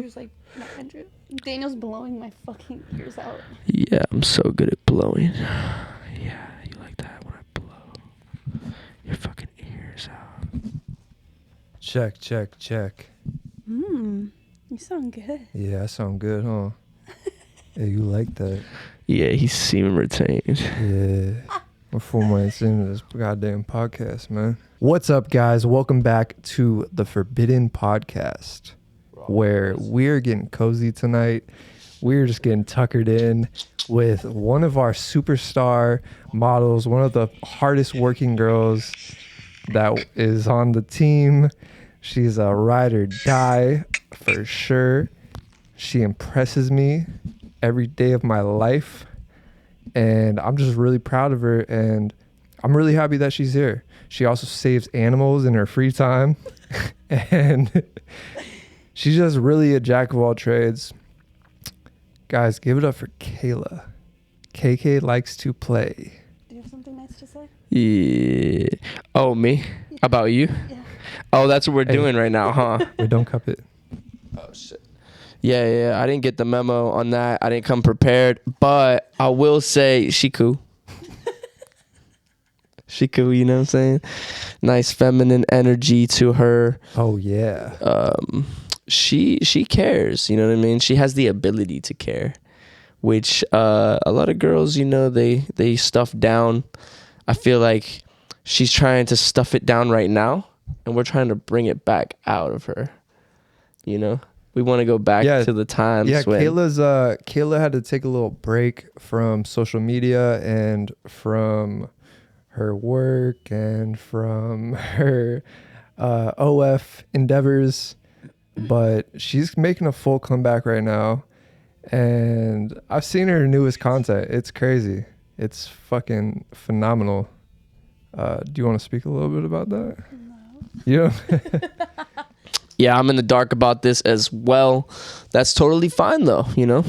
Andrew's like, no, Andrew. Daniel's blowing my fucking ears out. Yeah, I'm so good at blowing. Yeah, you like that when I blow your fucking ears out. Check. You sound good. Yeah, I sound good, huh? Yeah, you like that. Yeah, he's semen retained. Yeah. We're 4 months into this goddamn podcast, man. What's up, guys? Welcome back to the Forbidden Podcast, where we're getting cozy tonight. We're just getting tuckered in with one of our superstar models, one of the hardest working girls that is on the team. She's a ride or die for sure. She impresses me every day of my life. And I'm just really proud of her, and I'm really happy that she's here. She also saves animals in her free time, and she's just really a jack of all trades. Guys, give it up for Kayla. KK likes to play. Do you have something nice to say? Yeah. Oh, me? Yeah. About you? Yeah. Oh, that's what we're doing right now, huh? Wait, don't cup it. Oh, shit. Yeah. I didn't get the memo on that. I didn't come prepared, but I will say she cool. She cool, you know what I'm saying? Nice feminine energy to her. Oh, yeah. She cares, you know what I mean? She has the ability to care, which a lot of girls, you know, they stuff down. I feel like she's trying to stuff it down right now, and we're trying to bring it back out of her, you know? We want to go back to the times when... Kayla had to take a little break from social media and from her work and from her OF endeavors, but she's making a full comeback right now, and I've seen her newest content. It's crazy. It's fucking phenomenal. Do you want to speak a little bit about that? No. You know? Yeah, I'm in the dark about this as well. That's totally fine, though, you know?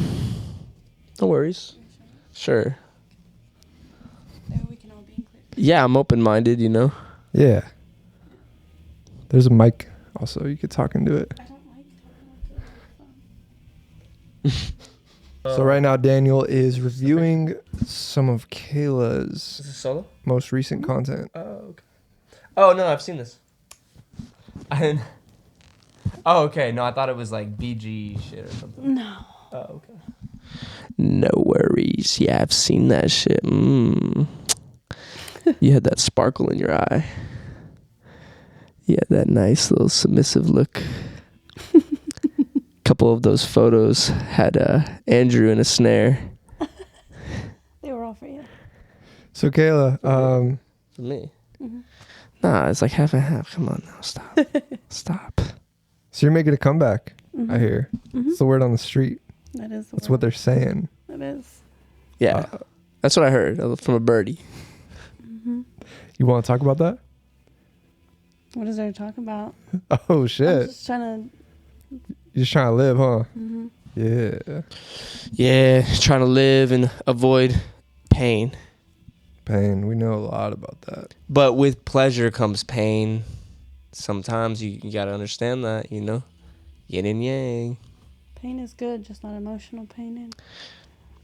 No worries. Sure. We can all be included. Yeah, I'm open-minded, you know? Yeah. There's a mic also. You could talk into it. I don't like talking. So right now, Daniel is reviewing some of Kayla's Is this solo? most recent content. Oh, okay. Oh, no, I've seen this. I didn't... Oh, okay. No, I thought it was like BG shit or something. No. Oh, okay. No worries. Yeah, I've seen that shit. You had that sparkle in your eye. You had that nice little submissive look. Couple of those photos had Andrew in a snare. They were all for you. So Kayla, For me? Mm-hmm. Nah, it's like half and half. Come on now. Stop. Stop. so you're making a comeback, Mm-hmm. I hear. Mm-hmm. It's the word on the street. That is. That's what they're saying. That is. Yeah. That's what I heard from a birdie. Mm-hmm. You want to talk about that? What is there to talk about? Oh, I'm shit. just trying to. You're just trying to live, huh? Mm-hmm. Yeah. Yeah, trying to live and avoid pain. Pain. We know a lot about that. But with pleasure comes pain. Sometimes you got to understand that, you know? Yin and yang. Pain is good, just not emotional pain.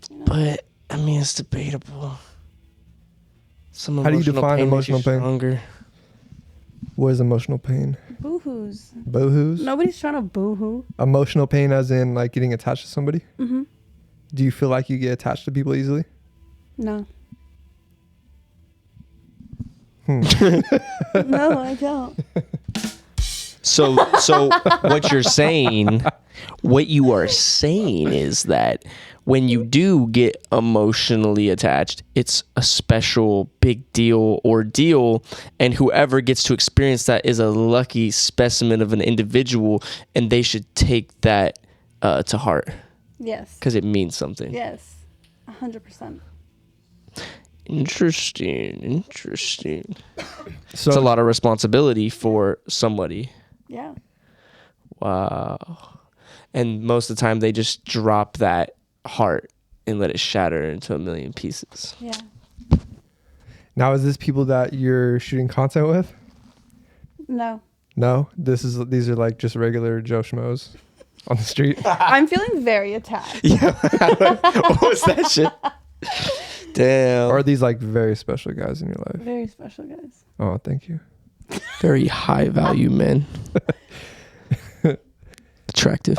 You know? But, I mean, it's debatable. Some How do you define pain emotional makes you pain? stronger. What is emotional pain? Boo-hoos. Boo-hoos? Nobody's trying to boo-hoo. Emotional pain as in like getting attached to somebody? Mm-hmm. Do you feel like you get attached to people easily? No. Hmm. No, I don't. So what you are saying is that when you do get emotionally attached, it's a special big deal ordeal, and whoever gets to experience that is a lucky specimen of an individual, and they should take that to heart. Yes. Because it means something. Yes. 100%. Interesting. So It's a lot of responsibility for somebody. Yeah. Wow. And most of the time they just drop that heart and let it shatter into a million pieces. Yeah. now is this people that you're shooting content with? No. No? These are like just regular Joe Schmoes? on the street? I'm feeling very attacked. Yeah. What was that shit? Damn. Or are these like very special guys in your life? Very special guys. Oh, thank you. Very high value men. Attractive.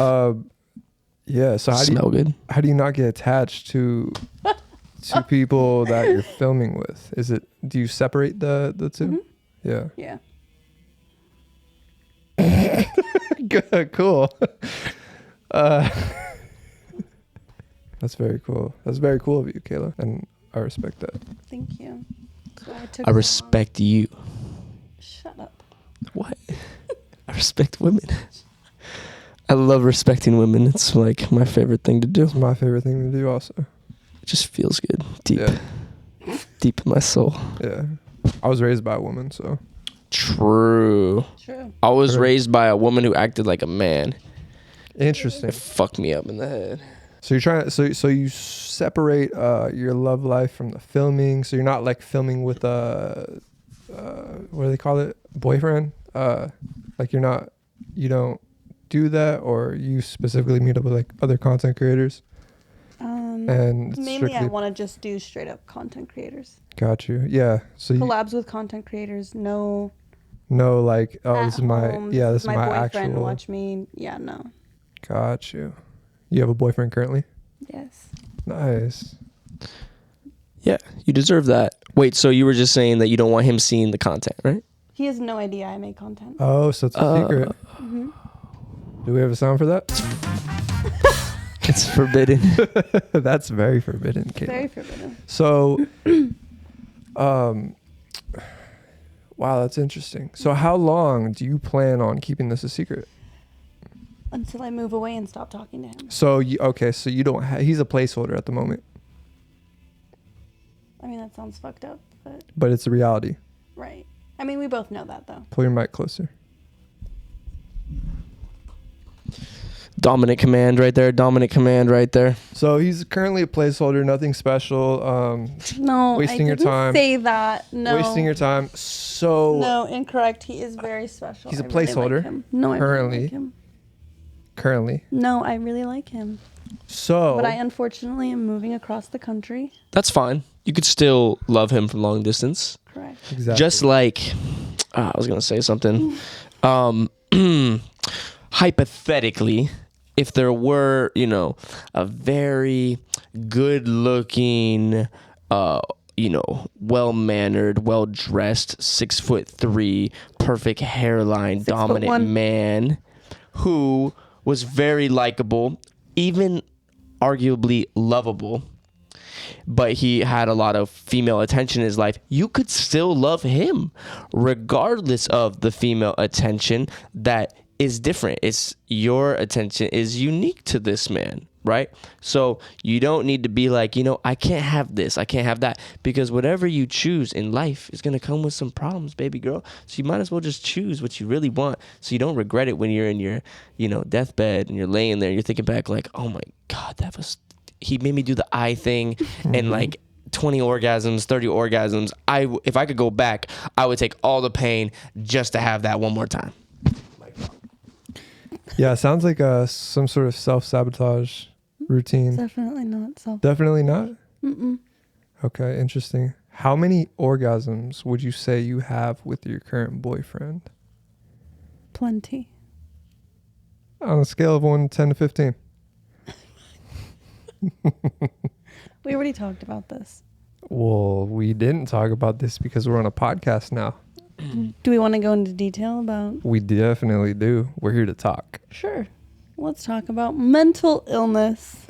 Yeah. So Smell good. how do you not get attached to people that you're filming with? Do you separate the two? Mm-hmm. Yeah. Yeah. Good, cool. That's very cool. That's very cool of you, Kayla, and I respect that. Thank you. So I respect you. Shut up. What? I respect women. I love respecting women. It's like my favorite thing to do. It's my favorite thing to do also. It just feels good. Deep. Yeah. Deep in my soul. Yeah. I was raised by a woman, so. True. I was raised by a woman who acted like a man. Interesting. It fucked me up in the head. So you're trying to, so you separate your love life from the filming. So you're not like filming with what do they call it? Boyfriend? Like you don't do that, or you specifically meet up with like other content creators? And mainly I want to just do straight up content creators. Got you. Yeah. So collabs with content creators. No like, oh, this is my boyfriend, actual. watch me. Yeah, no. Got you. You have a boyfriend currently? Yes. Nice. Yeah, you deserve that. Wait, so you were just saying that you don't want him seeing the content, right? He has no idea I make content. Oh, so it's a secret. Mm-hmm. Do we have a sound for that? It's forbidden. That's very forbidden, Kayla. Very forbidden. So, wow, that's interesting. So how long do you plan on keeping this a secret? Until I move away and stop talking to him. So, so you don't he's a placeholder at the moment. I mean, that sounds fucked up, but it's a reality. Right. I mean, we both know that, though. Pull your mic closer. Dominant command right there. Dominant command right there. So he's currently a placeholder. Nothing special. No, wasting your time. Say that. No. Wasting your time. So no, incorrect. He is very special. He's a placeholder. Really like no, I currently. really like him. Currently. No, I really like him. So. But I unfortunately am moving across the country. That's fine. You could still love him from long distance. Correct. Exactly. Just like, I was gonna say something. Hypothetically, if there were, a very good-looking, well-mannered, well-dressed, 6'3", perfect hairline, dominant man who was very likable, even arguably lovable, but he had a lot of female attention in his life, you could still love him regardless of the female attention that is different. It's your attention is unique to this man, right? So you don't need to be like, I can't have this, I can't have that, because whatever you choose in life is going to come with some problems, baby girl. So you might as well just choose what you really want so you don't regret it when you're in your, deathbed and you're laying there and you're thinking back like, oh my God, he made me do the eye thing and like 20 orgasms, 30 orgasms. If I could go back, I would take all the pain just to have that one more time. Yeah, it sounds like some sort of self-sabotage routine. Definitely not self. Definitely not? Mm-mm. Okay, interesting. How many orgasms would you say you have with your current boyfriend? Plenty. On a scale of 1 to 10 to 15. We already talked about this. Well, we didn't talk about this because we're on a podcast now. Do we want to go into detail about? We definitely do. We're here to talk. Sure. Let's talk about mental illness.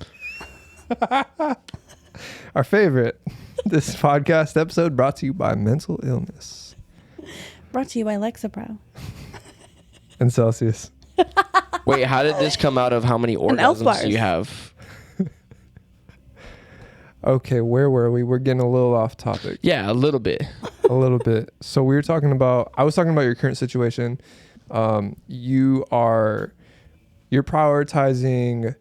Our favorite. This podcast episode brought to you by mental illness. Brought to you by Lexapro. And Celsius. Wait, how did this come out of how many orgasms do you have? Okay, where were we? We're getting a little off topic. Yeah, a little bit. A little bit. So I was talking about your current situation. You're prioritizing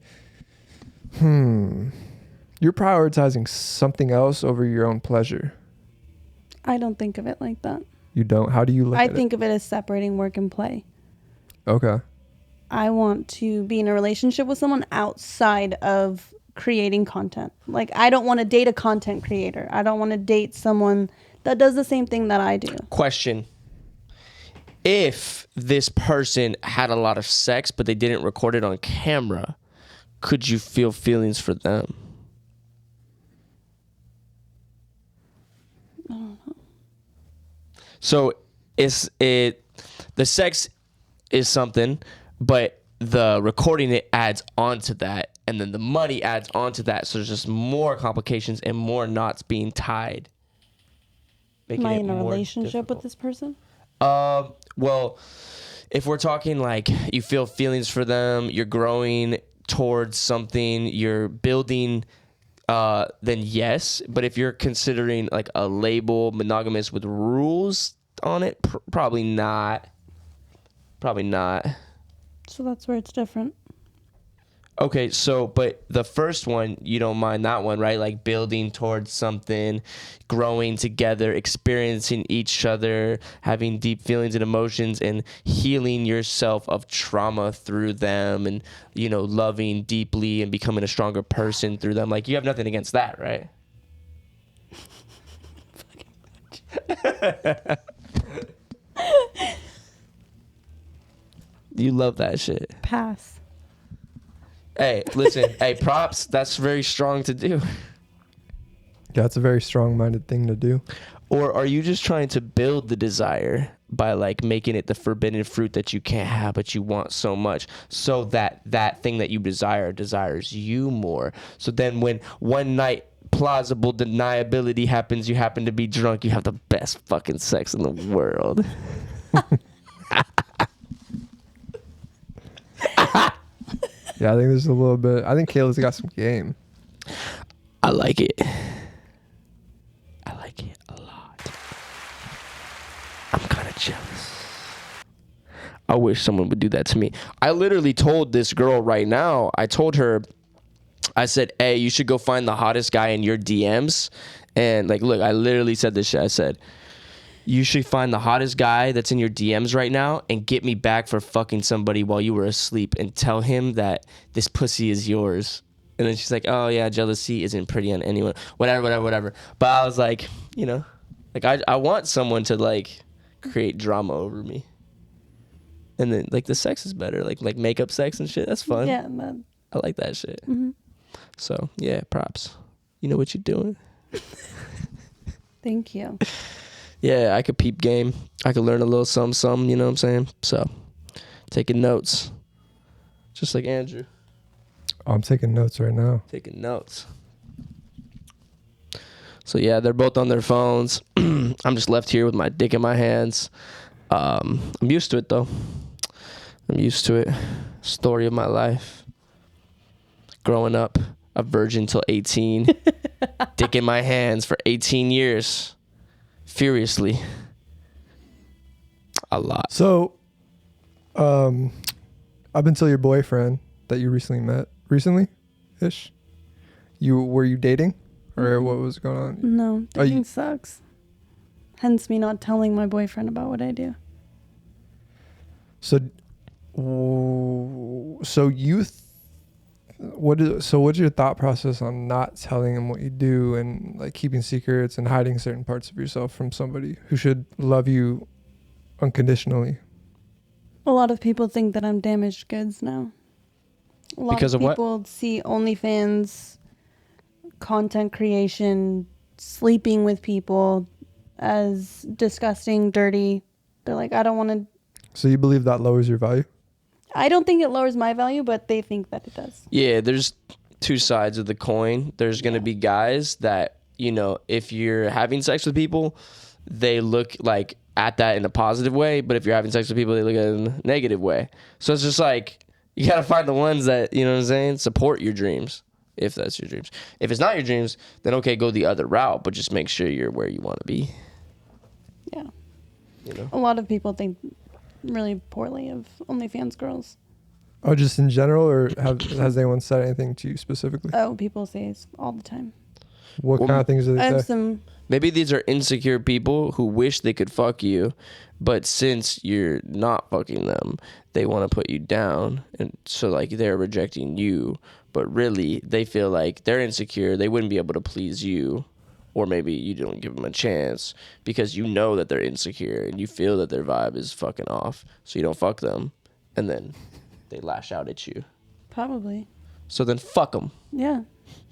you're prioritizing something else over your own pleasure. I don't think of it like that. You don't? How do you look at it? I think of it as separating work and play. Okay. I want to be in a relationship with someone outside of creating content. Like, I don't want to date a content creator. I don't want to date someone that does the same thing that I do. Question. If this person had a lot of sex, but they didn't record it on camera, could you feel feelings for them? I don't know. So the sex is something, but the recording it adds on to that, and then the money adds on to that. So there's just more complications and more knots being tied. Am I in a relationship with this person? Well, if we're talking like you feel feelings for them, you're growing towards something, you're building, then yes. But if you're considering like a label monogamous with rules on it, probably not. Probably not. So that's where it's different. Okay, so, but the first one, you don't mind that one, right? Like building towards something, growing together, experiencing each other, having deep feelings and emotions, and healing yourself of trauma through them, and, you know, loving deeply and becoming a stronger person through them. Like, you have nothing against that, right? You love that shit. Pass. Hey, listen. Hey, props. That's very strong to do. Yeah, it's a very strong-minded thing to do. Or are you just trying to build the desire by like making it the forbidden fruit that you can't have but you want so much, so that that thing that you desires you more? So then when one night plausible deniability happens, you happen to be drunk, you have the best fucking sex in the world. Yeah, I think there's a little bit. I think Kayla's got some game. I like it. I like it a lot. I'm kind of jealous. I wish someone would do that to me. I literally told this girl right now, I told her, I said, hey, you should go find the hottest guy in your DMs. And like, look, I literally said this shit. I said, you should find the hottest guy that's in your DMs right now and get me back for fucking somebody while you were asleep, and tell him that this pussy is yours. And then she's like, oh yeah, jealousy isn't pretty on anyone. Whatever. But I was like, you know, like I want someone to like create drama over me. And then like the sex is better, like makeup sex and shit. That's fun. Yeah, man. I like that shit. Mm-hmm. So yeah, props. You know what you're doing. Thank you. Yeah, I could peep game. I could learn a little some, you know what I'm saying? So, taking notes. Just like Andrew. Oh, I'm taking notes right now. Taking notes. So, yeah, they're both on their phones. I'm just left here with my dick in my hands. I'm used to it, though. I'm used to it. Story of my life. Growing up, a virgin till 18. Dick in my hands for 18 years. Furiously. A lot. So, up until your boyfriend that you recently-ish, were you dating, or what was going on? No, dating sucks. Hence me not telling my boyfriend about what I do. So what's your thought process on not telling him what you do, and like keeping secrets and hiding certain parts of yourself from somebody who should love you unconditionally? A lot of people think that I'm damaged goods now. A lot Because of of what? people see OnlyFans, content creation, sleeping with people as disgusting, dirty. They're like, I don't want to. So you believe that lowers your value? I don't think it lowers my value, but they think that it does. Yeah, there's two sides of the coin. There's going to be guys that, you know, if you're having sex with people, they look like at that in a positive way. But if you're having sex with people, they look at it in a negative way. So it's just like, you got to find the ones that, you know what I'm saying, support your dreams, if that's your dreams. If it's not your dreams, then okay, go the other route, but just make sure you're where you want to be. Yeah. You know? A lot of people think really poorly of OnlyFans girls. Oh, just in general, or has anyone said anything to you specifically? Oh, people say it all the time. What kind of things do I they have say? some. Maybe these are insecure people who wish they could fuck you, but since you're not fucking them, they want to put you down, and so like they're rejecting you. But really, they feel like they're insecure. They wouldn't be able to please you, or maybe you don't give them a chance because you know that they're insecure and you feel that their vibe is fucking off, so you don't fuck them, and then they lash out at you. Probably. So then fuck them. Yeah,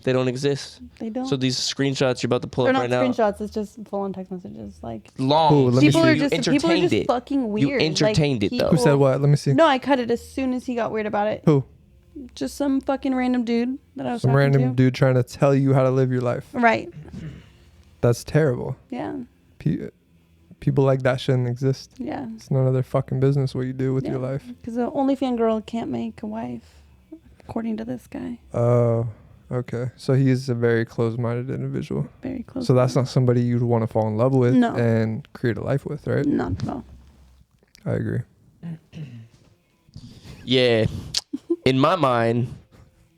They don't exist. they don't. So these screenshots you're about to pull They're up not right now, screenshots. It's just full on text messages. Like long. Ooh, let me people see. are just entertained it. fucking weird. You entertained Like, it though. Who said what? Let me see. No, I cut it as soon as he got weird about it. Who? Just some fucking random dude that I was Some talking random to. dude trying to tell you how to live your life. Right. That's terrible. Yeah. People like that shouldn't exist. Yeah. It's none of their fucking business what you do with your life. Because the OnlyFans girl can't make a wife, according to this guy. Oh, okay. So he's a very closed-minded individual. Very close. So that's not somebody you'd want to fall in love with No. and create a life with, right? Not at all. I agree. Yeah. In my mind,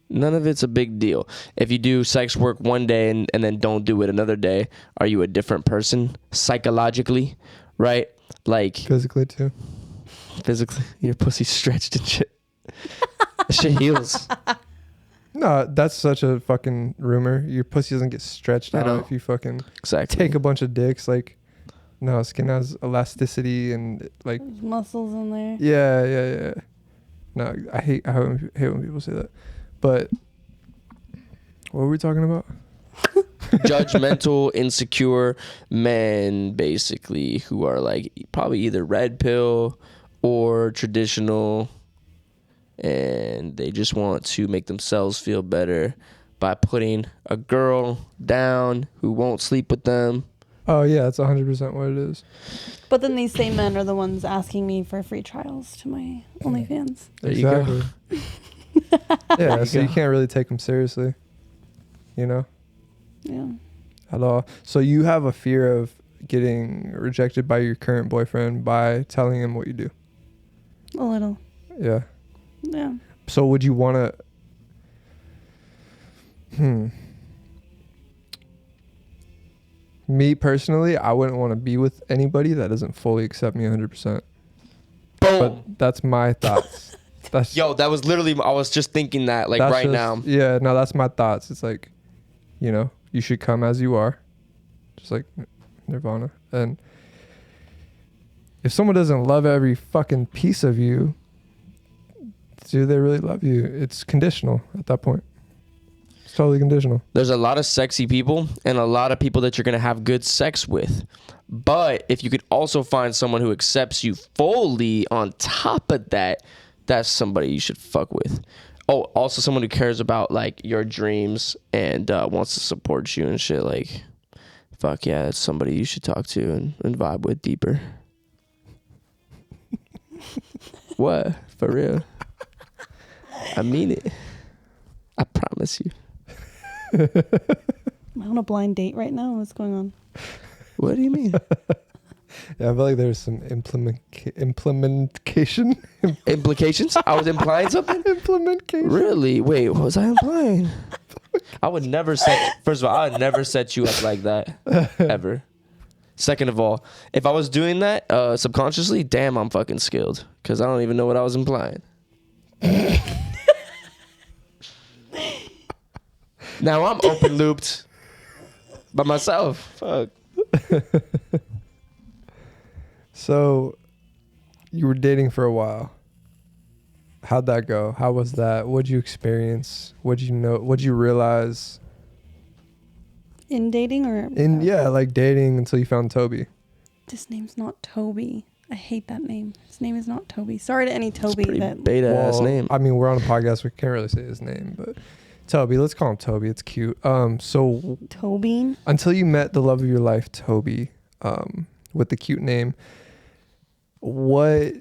none of it's a big deal. If you do sex work one day and then don't do it another day, are you a different person psychologically? Right? Like Physically too. physically, your pussy's stretched and shit. That shit heals. No, that's such a fucking rumor. Your pussy doesn't get stretched I out know. if you fucking Exactly. take a bunch of dicks. Like, no, skin has elasticity and like, There's muscles in there. yeah. No, I hate when people say that. But what were we talking about? Judgmental, insecure men, basically, who are like probably either red pill or traditional, and they just want to make themselves feel better by putting a girl down who won't sleep with them. Oh yeah, that's 100% what it is. But then these same men are the ones asking me for free trials to my OnlyFans. There you go. Exactly. Yeah, so you can't really take them seriously, you know, Yeah. at all. So you have a fear of getting rejected by your current boyfriend by telling him what you do. A little. Yeah. Yeah. So would you want to? Me personally, I wouldn't want to be with anybody that doesn't fully accept me 100%. Boom. But that's my thoughts. That's Yo, that was literally, I was just thinking that like that's right just- now. Yeah, no, that's my thoughts. It's like, you know, you should come as you are, just like Nirvana. And if someone doesn't love every fucking piece of you, do they really love you? It's conditional at that point. It's totally conditional. There's a lot of sexy people and a lot of people that you're going to have good sex with. But if you could also find someone who accepts you fully on top of that, that's somebody you should fuck with. Oh, also someone who cares about like your dreams and wants to support you and shit. Like, fuck yeah, that's somebody you should talk to and vibe with deeper. What? For real? I mean it. I promise you. Am I on a blind date right now? What's going on? What do you mean? Yeah, I feel like there's some implementation. Implications? I was implying something? Implementation. Really? Wait, what was I implying? I would never set, first of all, I would never set you up like that. Ever. Second of all, if I was doing that subconsciously, damn, I'm fucking skilled. Because I don't even know what I was implying. Now I'm open looped by myself. Fuck. So, you were dating for a while. How'd that go? How was that? What'd you experience? What'd you know? What'd you realize? In dating or? Like dating until you found Toby. This name's not Toby. I hate that name. His name is not Toby. Sorry to any Toby Pretty that. beta ass Well, name. I mean, we're on a podcast. We can't really say his name, but Toby. Let's call him Toby. It's cute. So Toby. until you met the love of your life, Toby, with the cute name, what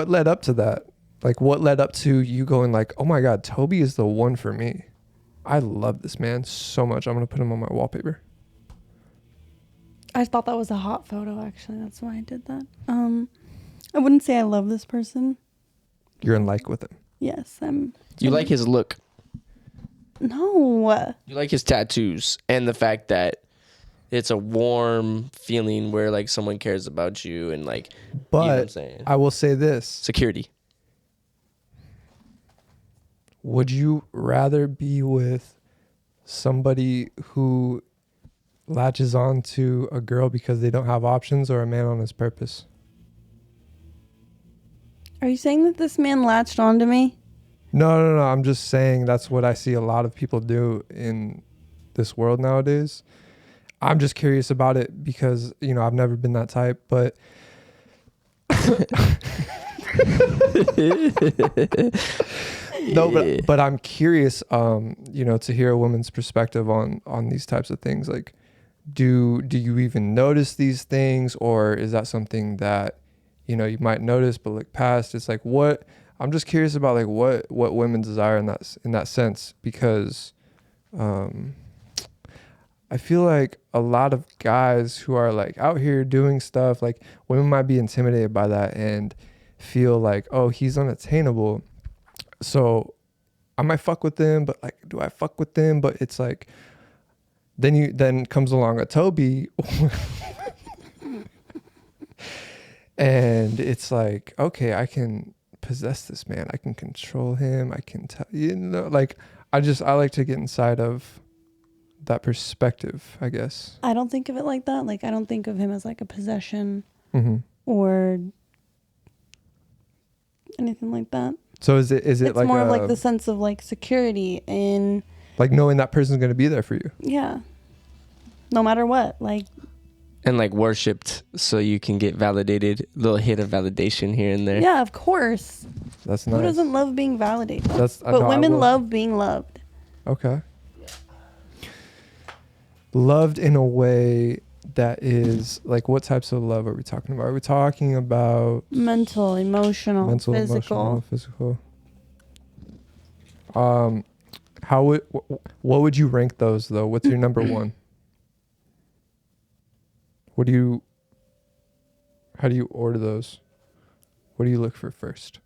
led up to that? Like, what led up to you going like, oh my God, Toby is the one for me. I love this man so much. I'm going to put him on my wallpaper. I thought that was a hot photo, actually. That's why I did that. I wouldn't say I love this person. You're in like with him. Yes, I'm. You like his look. No. You like his tattoos and the fact that it's a warm feeling where like someone cares about you and like, But you know what I'm saying? I will say this. Security. Would you rather be with somebody who latches on to a girl because they don't have options, or a man on his purpose? Are you saying that this man latched onto me? No. I'm just saying that's what I see a lot of people do in this world nowadays. I'm just curious about it because, I've never been that type, but no, but I'm curious, to hear a woman's perspective on these types of things. Like, do you even notice these things, or is that something that, you might notice but look past? It's like, what? I'm just curious about like what women desire in that sense, because I feel like a lot of guys who are like out here doing stuff, like women might be intimidated by that and feel like, oh, he's unattainable, so I might fuck with him, but like, do I fuck with him? But it's like, then comes along a Toby and it's like, okay, I can possess this man, I can control him, I can tell, like I like to get inside of that perspective, I guess. I don't think of it like that. Like, I don't think of him as like a possession Mm-hmm. or anything like that. So is it It's like more of like the sense of like security in, like knowing that person's going to be there for you? yeah, no matter what. Like, And like worshipped so you can get validated, little hit of validation here and there. yeah, of course. That's nice. Who doesn't love being validated? I But know, I women will. love being loved. Okay. Loved in a way that is like, what types of love are we talking about? Are we talking about Mental, emotional, physical. physical? What would you rank those though? What's your number one? How do you order those? What do you look for first?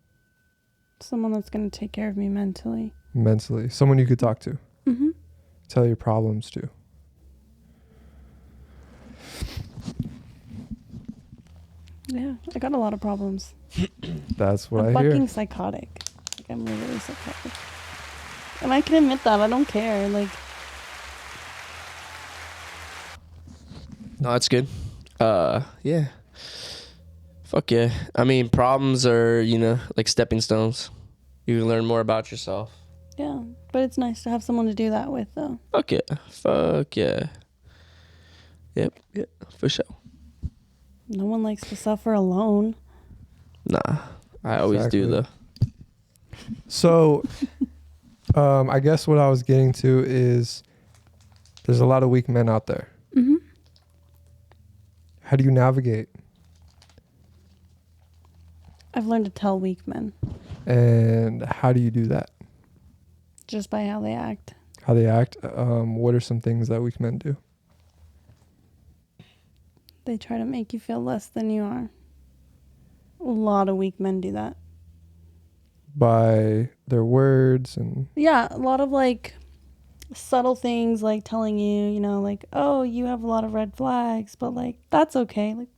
Someone that's going to take care of me mentally. Mentally, someone you could talk to, Mm-hmm. tell your problems to. Yeah, I got a lot of problems. That's what I'm I hear. fucking psychotic. Like, I'm really psychotic. And I can admit that. I don't care. Like, No, that's good. Yeah. Fuck yeah. I mean, problems are, like stepping stones. You can learn more about yourself. yeah. But it's nice to have someone to do that with, though. Fuck yeah. Fuck yeah. Yep. Yeah. For sure. No one likes to suffer alone. Nah. I always do though. So, I guess what I was getting to is there's a lot of weak men out there. Mm-hmm. How do you navigate? I've learned to tell weak men And how do you do that? just by how they act. How they act? What are some things that weak men do? They try to make you feel less than you are. A lot of weak men do that. By their words and... Yeah, a lot of like subtle things, like telling you, like, oh, you have a lot of red flags, but like, that's okay. Like,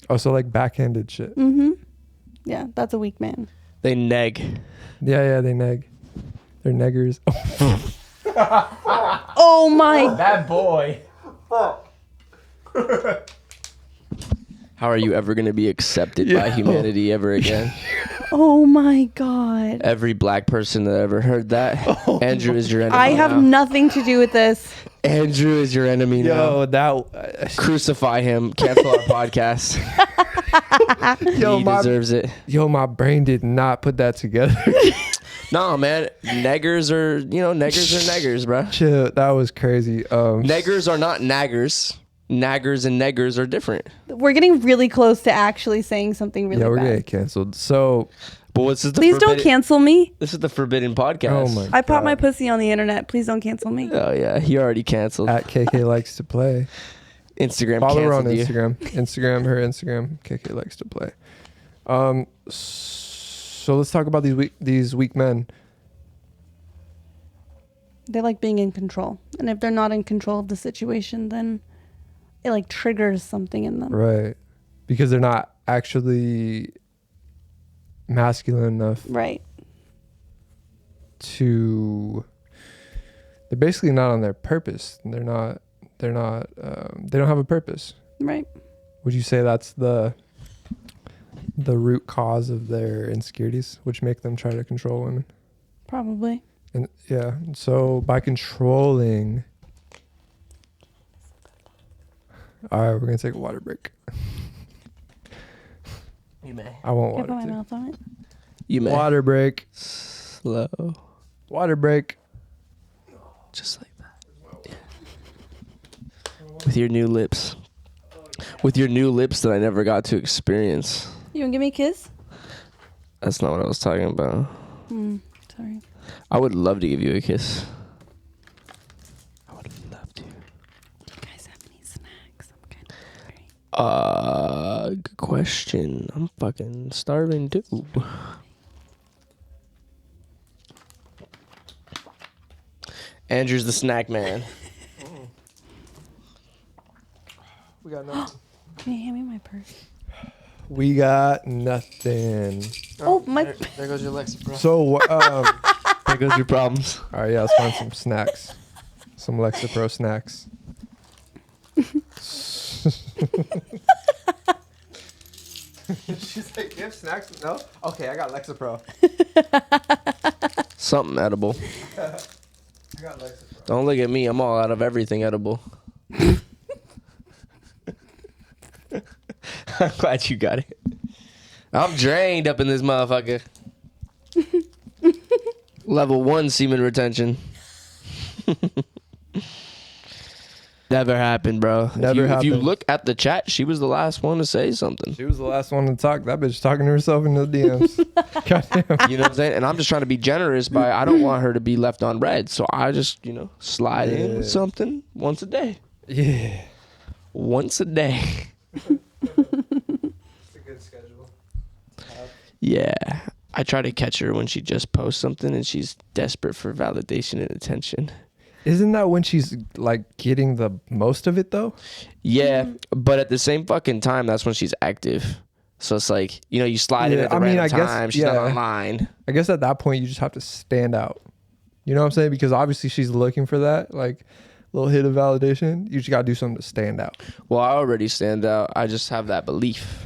Oh, so like backhanded shit. mm-hmm. Yeah, that's a weak man. They neg. Yeah, they neg. They're neggers. Oh my. Bad boy. How are you ever going to be accepted by humanity ever again? Oh my God. Every black person that ever heard that, Andrew is your enemy. I have now. nothing to do with this. Andrew is your enemy now. Yo, that... Crucify him. Cancel our podcast. He deserves it. Yo, my brain did not put that together. No, man. Neggers are neggers, bro. Chill, that was crazy. Neggers are not naggers. Naggers and neggers are different. We're getting really close to actually saying something really yeah, we're bad. gonna get canceled. So, But what's this? Please don't cancel me. This is the forbidden podcast. oh my I pop my God. pussy on the internet. Please don't cancel me. Oh yeah, he already canceled. At KK likes to play. Instagram Follow her on canceled you. Instagram. Her Instagram. KK likes to play. So let's talk about these weak men. They like being in control. And if they're not in control of the situation, then it like triggers something in them. Right. Because they're not actually masculine enough Right. to, they're basically not on their purpose. They don't have a purpose. Right. Would you say that's the root cause of their insecurities, which make them try to control women? Probably. And yeah, so by controlling, all right, we're gonna take a water break. You may. I want Can I put my water too. mouth on it? You may. Water break. Slow. Water break. Just like that. Yeah. With your new lips. With your new lips that I never got to experience. You want to give me a kiss? That's not what I was talking about. Sorry. I would love to give you a kiss. I would love to. Do you guys have any snacks? I'm kind of hungry. Good question. I'm fucking starving too. Andrew's the snack man. We got nothing. Can you hand me my purse? We got nothing. Oh, my... There goes your Lexapro. So, There goes your problems. all right, yeah, let's find some snacks. Some Lexapro snacks. She's like, you have snacks? No? Okay, I got Lexapro. Something edible. I got Lexapro. Don't look at me. I'm all out of everything edible. I'm glad you got it. I'm drained up in this motherfucker. Level 1 semen retention. Never happened, bro. Never If you happened. look at the chat, she was the last one to say something. She was the last one to talk. That bitch talking to herself in the DMs. Goddamn. You know what I'm saying? And I'm just trying to be generous by I don't want her to be left on red. So I just, slide in with Yeah. something once a day. Yeah. Once a day. It's a good schedule. Yeah. I try to catch her when she just posts something and she's desperate for validation and attention. Isn't that when she's like getting the most of it though? Yeah, but at the same fucking time, that's when she's active. So it's like, you slide in Yeah, at the I mean, random I guess- time. She's not yeah. online. I guess at that point you just have to stand out. You know what I'm saying? Because obviously she's looking for that like little hit of validation. You just gotta do something to stand out. Well, I already stand out. I just have that belief.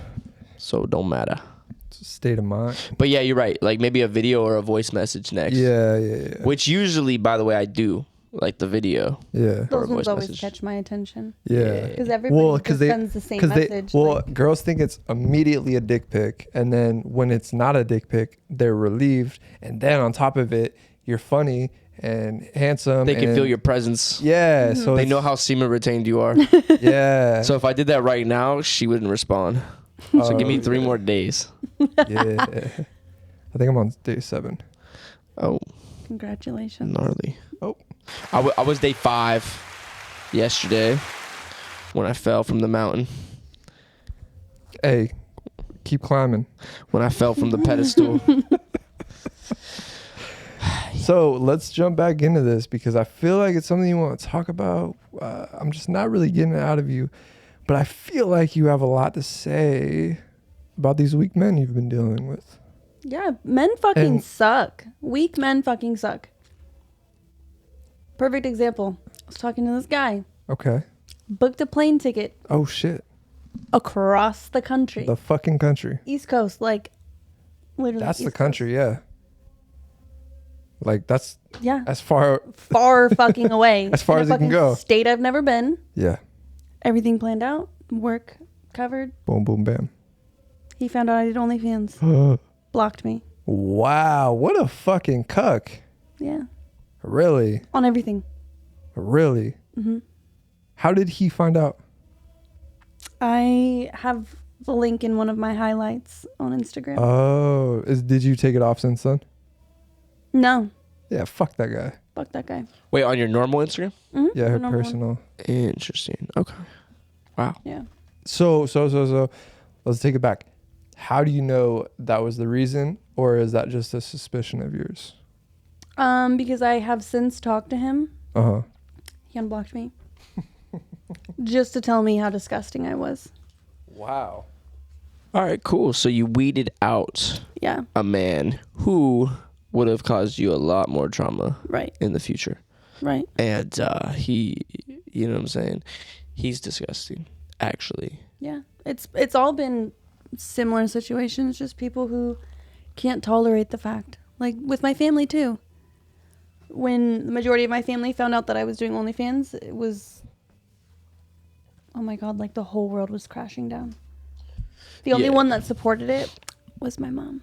So it don't matter. It's a state of mind. But yeah, you're right. Like maybe a video or a voice message next. Yeah. Which usually, by the way, I do. Like the video. Yeah. Or a Those voice ones always message. catch my attention. Yeah. Because everybody just they sends the same message. girls think it's immediately a dick pic, and then when it's not a dick pic, they're relieved, and then on top of it, you're funny and handsome. They can and- feel your presence. Yeah, so They it's- know how semen retained you are. Yeah. So if I did that right now, she wouldn't respond. So give me 3 more days. Yeah. I think I'm on day 7. Oh, Congratulations. gnarly. Oh. I was day 5 yesterday when I fell from the mountain. Hey, keep climbing. When I fell from the pedestal. So let's jump back into this because I feel like it's something you want to talk about. I'm just not really getting it out of you, but I feel like you have a lot to say about these weak men you've been dealing with. Yeah, men fucking And- suck. Weak men fucking suck. Perfect example. I was talking to this guy. Okay. Booked a plane ticket Oh shit. across the country. The fucking country. East Coast, like literally. That's the East country, yeah. Like that's Coast. Yeah. as far. Far fucking away. As far In a as it can fucking go. State I've never been. Yeah. Everything planned out. Work covered. Boom, boom, bam. He found out I did OnlyFans. Blocked me. Wow, what a fucking cuck. Yeah. Really, On everything. really. Mm-hmm. How did he find out? I have the link in one of my highlights on Instagram. Oh, did you take it off since then? No. Yeah, fuck that guy. Fuck that guy. Wait, on your normal Instagram? Mm-hmm. Yeah, her The normal one. personal. Interesting. Okay. Wow. Yeah. So, let's take it back. How do you know that was the reason, or is that just a suspicion of yours? Because I have since talked to him. Uh-huh. He unblocked me. Just to tell me how disgusting I was. Wow. All right, cool. So you weeded out Yeah. a man who would have caused you a lot more trauma Right. in the future. Right. And he, you know what I'm saying? He's disgusting, actually. Yeah. It's all been similar situations, just people who can't tolerate the fact. Like with my family too. When the majority of my family found out that I was doing OnlyFans, it was, oh my God, like the whole world was crashing down. The only one that supported it was my mom.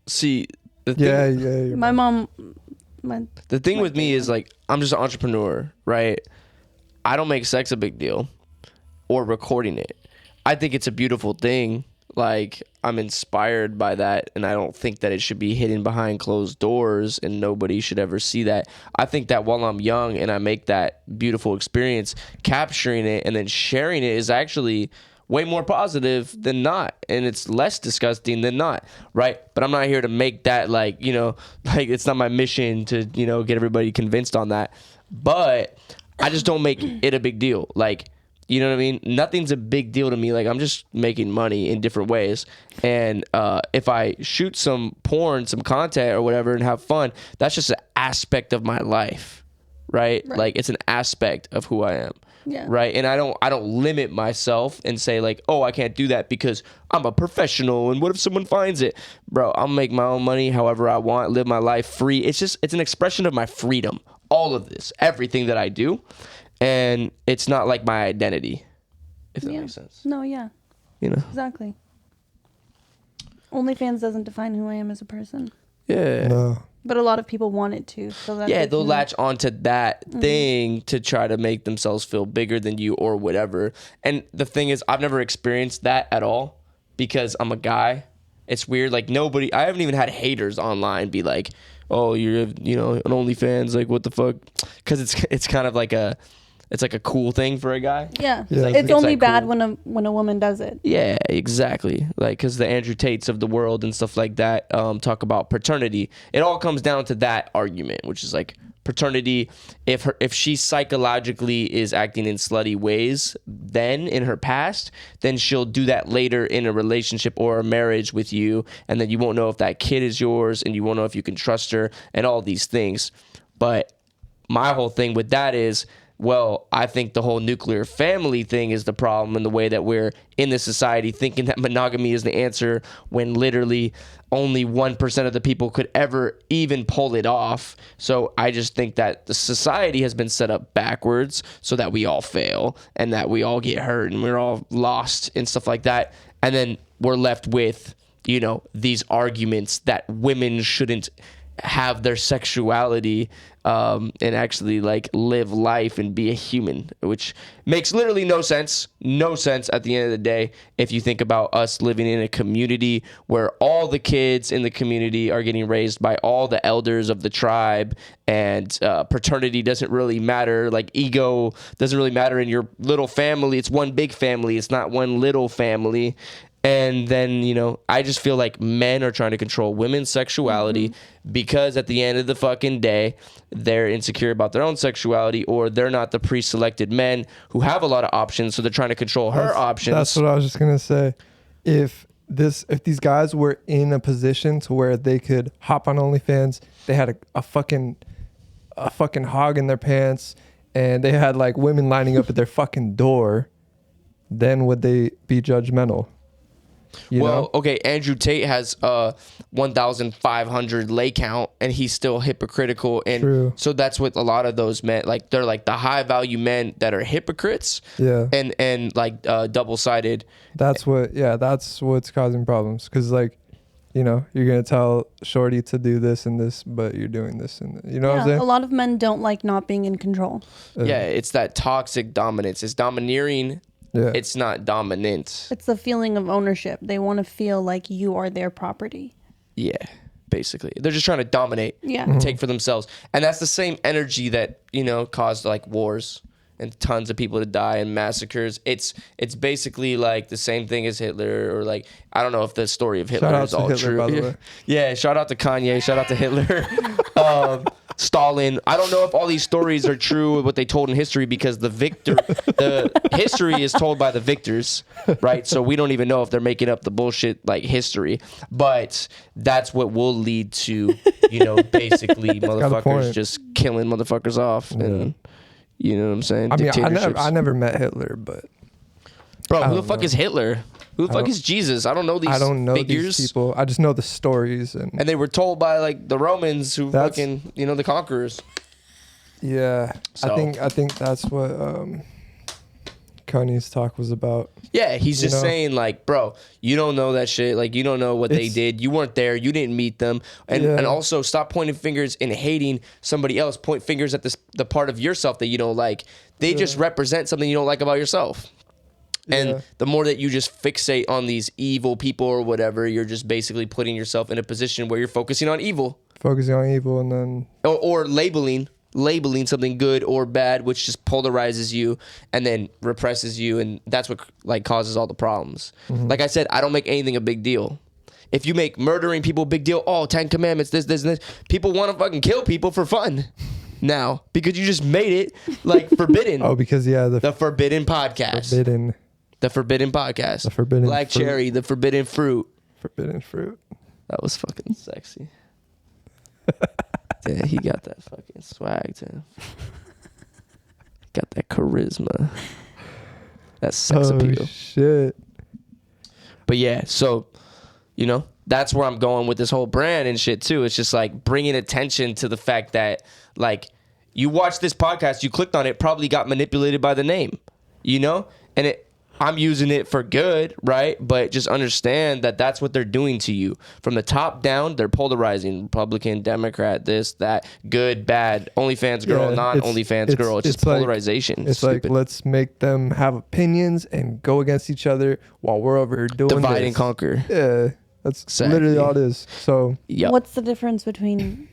See, the thing, Yeah. My mom, the thing with me is like, I'm just an entrepreneur, right? I don't make sex a big deal or recording it. I think it's a beautiful thing. Like, I'm inspired by that, and I don't think that it should be hidden behind closed doors and nobody should ever see that. I think that while I'm young and I make that beautiful experience, capturing it and then sharing it is actually way more positive than not, and it's less disgusting than not, right? But I'm not here to make that like, you know, like it's not my mission to, you know, get everybody convinced on that. But I just don't make it a big deal. Like, you know what I mean? Nothing's a big deal to me. Like, I'm just making money in different ways. And if I shoot some porn, some content or whatever and have fun, that's just an aspect of my life, right? Like, it's an aspect of who I am. Yeah. Right. And I don't limit myself and say like, oh, I can't do that because I'm a professional. And what if someone finds it? Bro, I'll make my own money however I want, live my life free. It's an expression of my freedom. All of this, everything that I do. And it's not like my identity, if that makes sense. No, yeah. You know? Exactly. OnlyFans doesn't define who I am as a person. Yeah. No. But a lot of people want it to. So that They'll latch onto that thing to try to make themselves feel bigger than you or whatever. And the thing is, I've never experienced that at all because I'm a guy. It's weird. Like I haven't even had haters online be like, oh, you're, you know, an OnlyFans. Like, what the fuck? Because it's kind of like it's like a cool thing for a guy. Yeah. Yeah. It's only like bad cool. when a woman does it. Yeah, exactly. Like, because the Andrew Tates of the world and stuff like that talk about paternity. It all comes down to that argument, which is like paternity. If she psychologically is acting in slutty ways, then in her past, then she'll do that later in a relationship or a marriage with you, and then you won't know if that kid is yours, and you won't know if you can trust her, and all these things. But my whole thing with that is, well, I think the whole nuclear family thing is the problem in the way that we're in this society thinking that monogamy is the answer when literally only 1% of the people could ever even pull it off. So I just think that the society has been set up backwards so that we all fail and that we all get hurt and we're all lost and stuff like that. And then we're left with, you know, these arguments that women shouldn't have their sexuality and actually like live life and be a human, which makes literally no sense at the end of the day if you think about us living in a community where all the kids in the community are getting raised by all the elders of the tribe, and paternity doesn't really matter, like ego doesn't really matter in your little family. It's one big family, it's not one little family. And then, you know, I just feel like men are trying to control women's sexuality because at the end of the fucking day, they're insecure about their own sexuality, or they're not the pre-selected men who have a lot of options. So they're trying to control her options. That's what I was just going to say. If these guys were in a position to where they could hop on OnlyFans, they had a fucking hog in their pants, and they had like women lining up at their fucking door, then would they be judgmental? You know? Okay, Andrew Tate has 1,500 lay count, and he's still hypocritical. And True. So that's what a lot of those men, like, they're like the high value men that are hypocrites. Yeah. And like double-sided. That's what's causing problems. Because, like, you know, you're going to tell Shorty to do this and this, but you're doing this and you know what I'm saying? A lot of men don't like not being in control. Yeah, it's that toxic dominance. It's domineering. Yeah. It's not dominant. It's the feeling of ownership. They want to feel like you are their property. Yeah, basically. They're just trying to dominate. Yeah. And take for themselves. And that's the same energy that, you know, caused like wars and tons of people to die and massacres. It's basically like the same thing as Hitler, or like, I don't know if the story of Hitler is all true. By the way. Yeah, shout out to Kanye, shout out to Hitler. Stalin. I don't know if all these stories are true, what they told in history, because the history is told by the victors, right? So we don't even know if they're making up the bullshit like history, but that's what will lead to, basically motherfuckers just killing motherfuckers off, and you know what I'm saying? I mean, I never met Hitler, but bro, who the fuck is Hitler? Who the fuck is Jesus? I don't know these. I don't know figures. these people. I just know the stories, and they were told by like the Romans, who fucking the conquerors. Yeah, so. I think that's what Kanye's talk was about. Yeah, he's just saying like, bro, you don't know that shit. Like, you don't know what they did. You weren't there. You didn't meet them. And also stop pointing fingers and hating somebody else. Point fingers at the part of yourself that you don't like. They just represent something you don't like about yourself. And the more that you just fixate on these evil people or whatever, you're just basically putting yourself in a position where you're focusing on evil. And then... Or labeling something good or bad, which just polarizes you and then represses you. And that's what like causes all the problems. Mm-hmm. Like I said, I don't make anything a big deal. If you make murdering people a big deal, 10 commandments, this, and this. People want to fucking kill people for fun now because you just made it like forbidden. Because, the Forbidden Podcast. The Forbidden Podcast. The Forbidden Black fruit. Cherry, the Forbidden Fruit. Forbidden Fruit. That was fucking sexy. Yeah, he got that fucking swag to him. Got that charisma. That sex appeal. Shit. But yeah, so, that's where I'm going with this whole brand and shit too. It's just like bringing attention to the fact that like you watched this podcast, you clicked on it, probably got manipulated by the name, and I'm using it for good, right? But just understand that that's what they're doing to you. From the top down, they're polarizing. Republican, Democrat, this, that, good, bad, OnlyFans girl, non-OnlyFans girl. It's just polarization. It's like, let's make them have opinions and go against each other while we're over here doing divide and conquer. Yeah, that's literally all it is. So, what's the difference between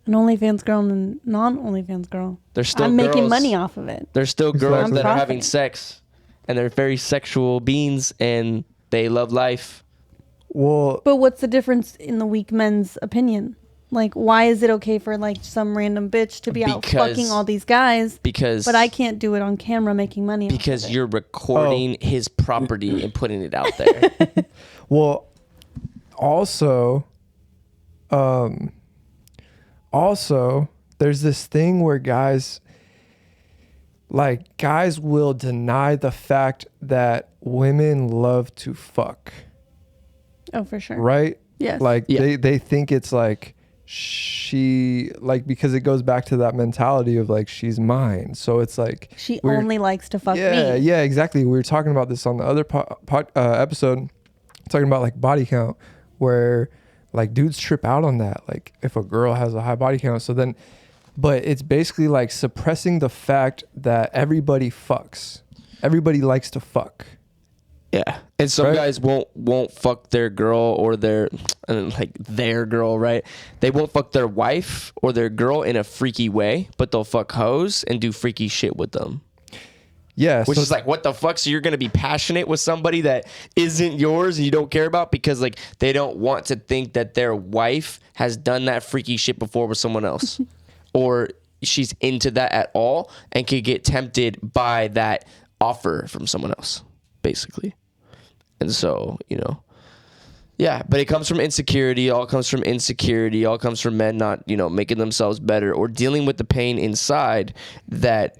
an OnlyFans girl and a non-OnlyFans girl? They're still I'm making money off of it. There's still girls that are having sex. And they're very sexual beings, and they love life. Well, but what's the difference in the weak men's opinion? Like, why is it okay for like some random bitch to be out fucking all these guys? But I can't do it on camera making money. Because you're recording his property and putting it out there. Well, also, there's this thing where guys will deny the fact that women love to fuck. Oh, for sure. Right? Yes. They think it's like because it goes back to that mentality of like, she's mine. So it's like she only likes to fuck me. Yeah, exactly. We were talking about this on the other episode, talking about like body count, where like dudes trip out on that. Like if a girl has a high body count, but it's basically like suppressing the fact that everybody fucks. Everybody likes to fuck. Yeah. And some guys won't fuck their girl or their girl, right? They won't fuck their wife or their girl in a freaky way, but they'll fuck hoes and do freaky shit with them. Yeah. Which is like, what the fuck? So you're going to be passionate with somebody that isn't yours and you don't care about because like they don't want to think that their wife has done that freaky shit before with someone else. Or she's into that at all and could get tempted by that offer from someone else, basically. And so, but it comes from insecurity. All comes from insecurity. All comes from men not, making themselves better or dealing with the pain inside that,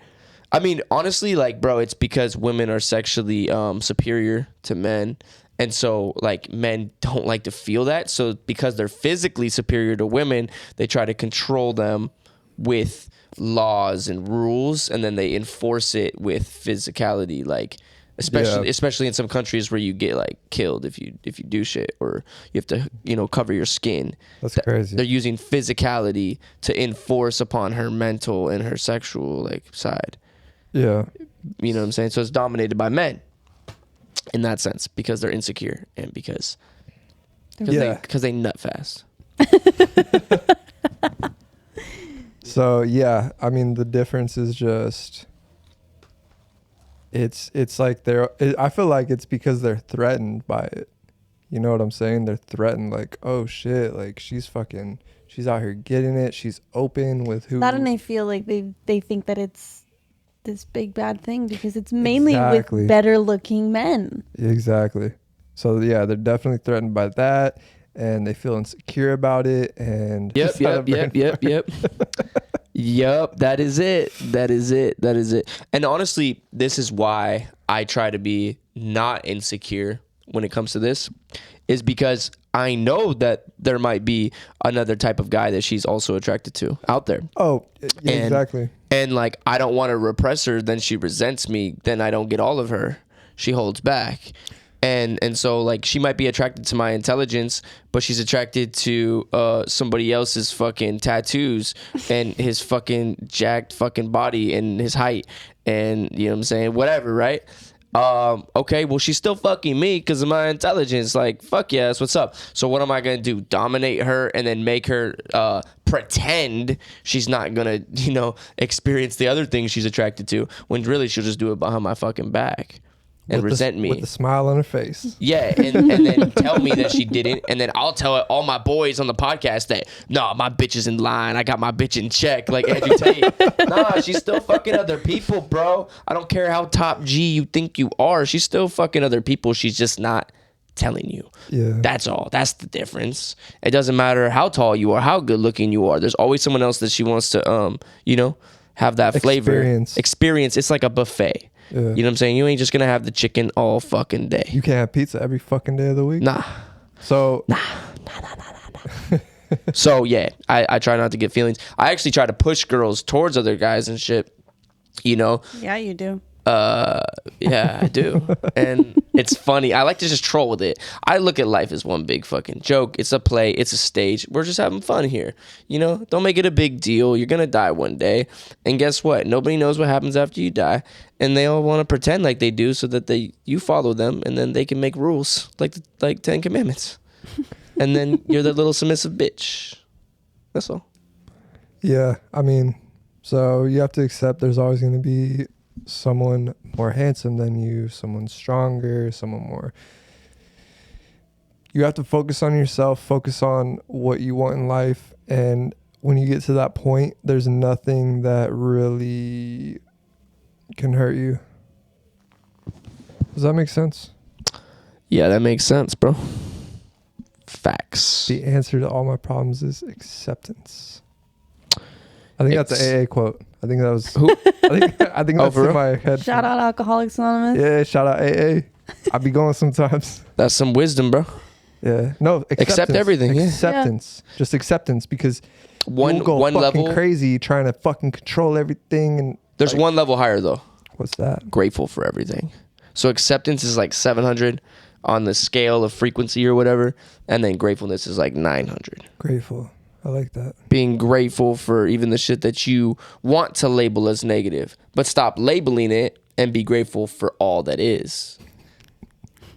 I mean, honestly, like, bro, it's because women are sexually superior to men. And so, like, men don't like to feel that. So because they're physically superior to women, they try to control them with laws and rules, and then they enforce it with physicality, like especially in some countries where you get like killed if you do shit, or you have to cover your skin. That's crazy. They're using physicality to enforce upon her mental and her sexual like side. Yeah, you know what I'm saying? So it's dominated by men in that sense because they're insecure and because they nut fast. So, yeah, I mean, the difference is just it's like I feel like it's because they're threatened by it. You know what I'm saying? They're threatened, like, oh shit, like she's out here getting it. She's open with who. That, and they feel like they think that it's this big bad thing because it's mainly Exactly. with better looking men. Exactly. So yeah, they're definitely threatened by that, and they feel insecure about it. And Yep. Yep. That is it. And honestly, this is why I try to be not insecure when it comes to this, is because I know that there might be another type of guy that she's also attracted to out there. Oh, yeah, exactly. And like, I don't want to repress her. Then she resents me. Then I don't get all of her. She holds back. And so like, she might be attracted to my intelligence, but she's attracted to somebody else's fucking tattoos and his fucking jacked fucking body and his height, and you know what I'm saying, whatever, right? Okay, well, she's still fucking me because of my intelligence. Like, fuck yeah, that's what's up. So what am I gonna do? Dominate her and then make her pretend she's not gonna, experience the other things she's attracted to, when really she'll just do it behind my fucking back and resent me with a smile on her face. Yeah, and then tell me that she didn't, and then I'll tell all my boys on the podcast that, no, my bitch is in line. I got my bitch in check, like Andrew Tate. Nah, she's still fucking other people, bro. I don't care how top G you think you are. She's still fucking other people. She's just not telling you. Yeah. That's all. That's the difference. It doesn't matter how tall you are, how good looking you are. There's always someone else that she wants to, have that flavor. Experience. It's like a buffet. Yeah. You know what I'm saying? You ain't just gonna have the chicken all fucking day. You can't have pizza every fucking day of the week. Nah. So So yeah, I try not to get feelings. I actually try to push girls towards other guys and shit. Yeah, you do. Yeah, I do. And it's funny. I like to just troll with it. I look at life as one big fucking joke. It's a play. It's a stage. We're just having fun here. Don't make it a big deal. You're going to die one day. And guess what? Nobody knows what happens after you die. And they all want to pretend like they do so that you follow them, and then they can make rules like 10 Commandments. And then you're the little submissive bitch. That's all. Yeah, I mean, so you have to accept there's always going to be someone more handsome than you, someone stronger, someone more. You have to focus on yourself, focus on what you want in life, and when you get to that point, there's nothing that really can hurt you. Does that make sense? Yeah, that makes sense, bro. Facts. The answer to all my problems is acceptance. I think that's an AA quote. I think that was who? I think that's in my head. Shout out Alcoholics Anonymous. Yeah, shout out AA. I be going sometimes. That's some wisdom, bro. Yeah. No, accept everything. Acceptance. Yeah. Just acceptance, because one go fucking level crazy trying to fucking control everything, and there's one level higher though. What's that? Grateful for everything. So acceptance is like 700 on the scale of frequency or whatever, and then gratefulness is like 900. Grateful. I like that. Being grateful for even the shit that you want to label as negative, but stop labeling it and be grateful for all that is.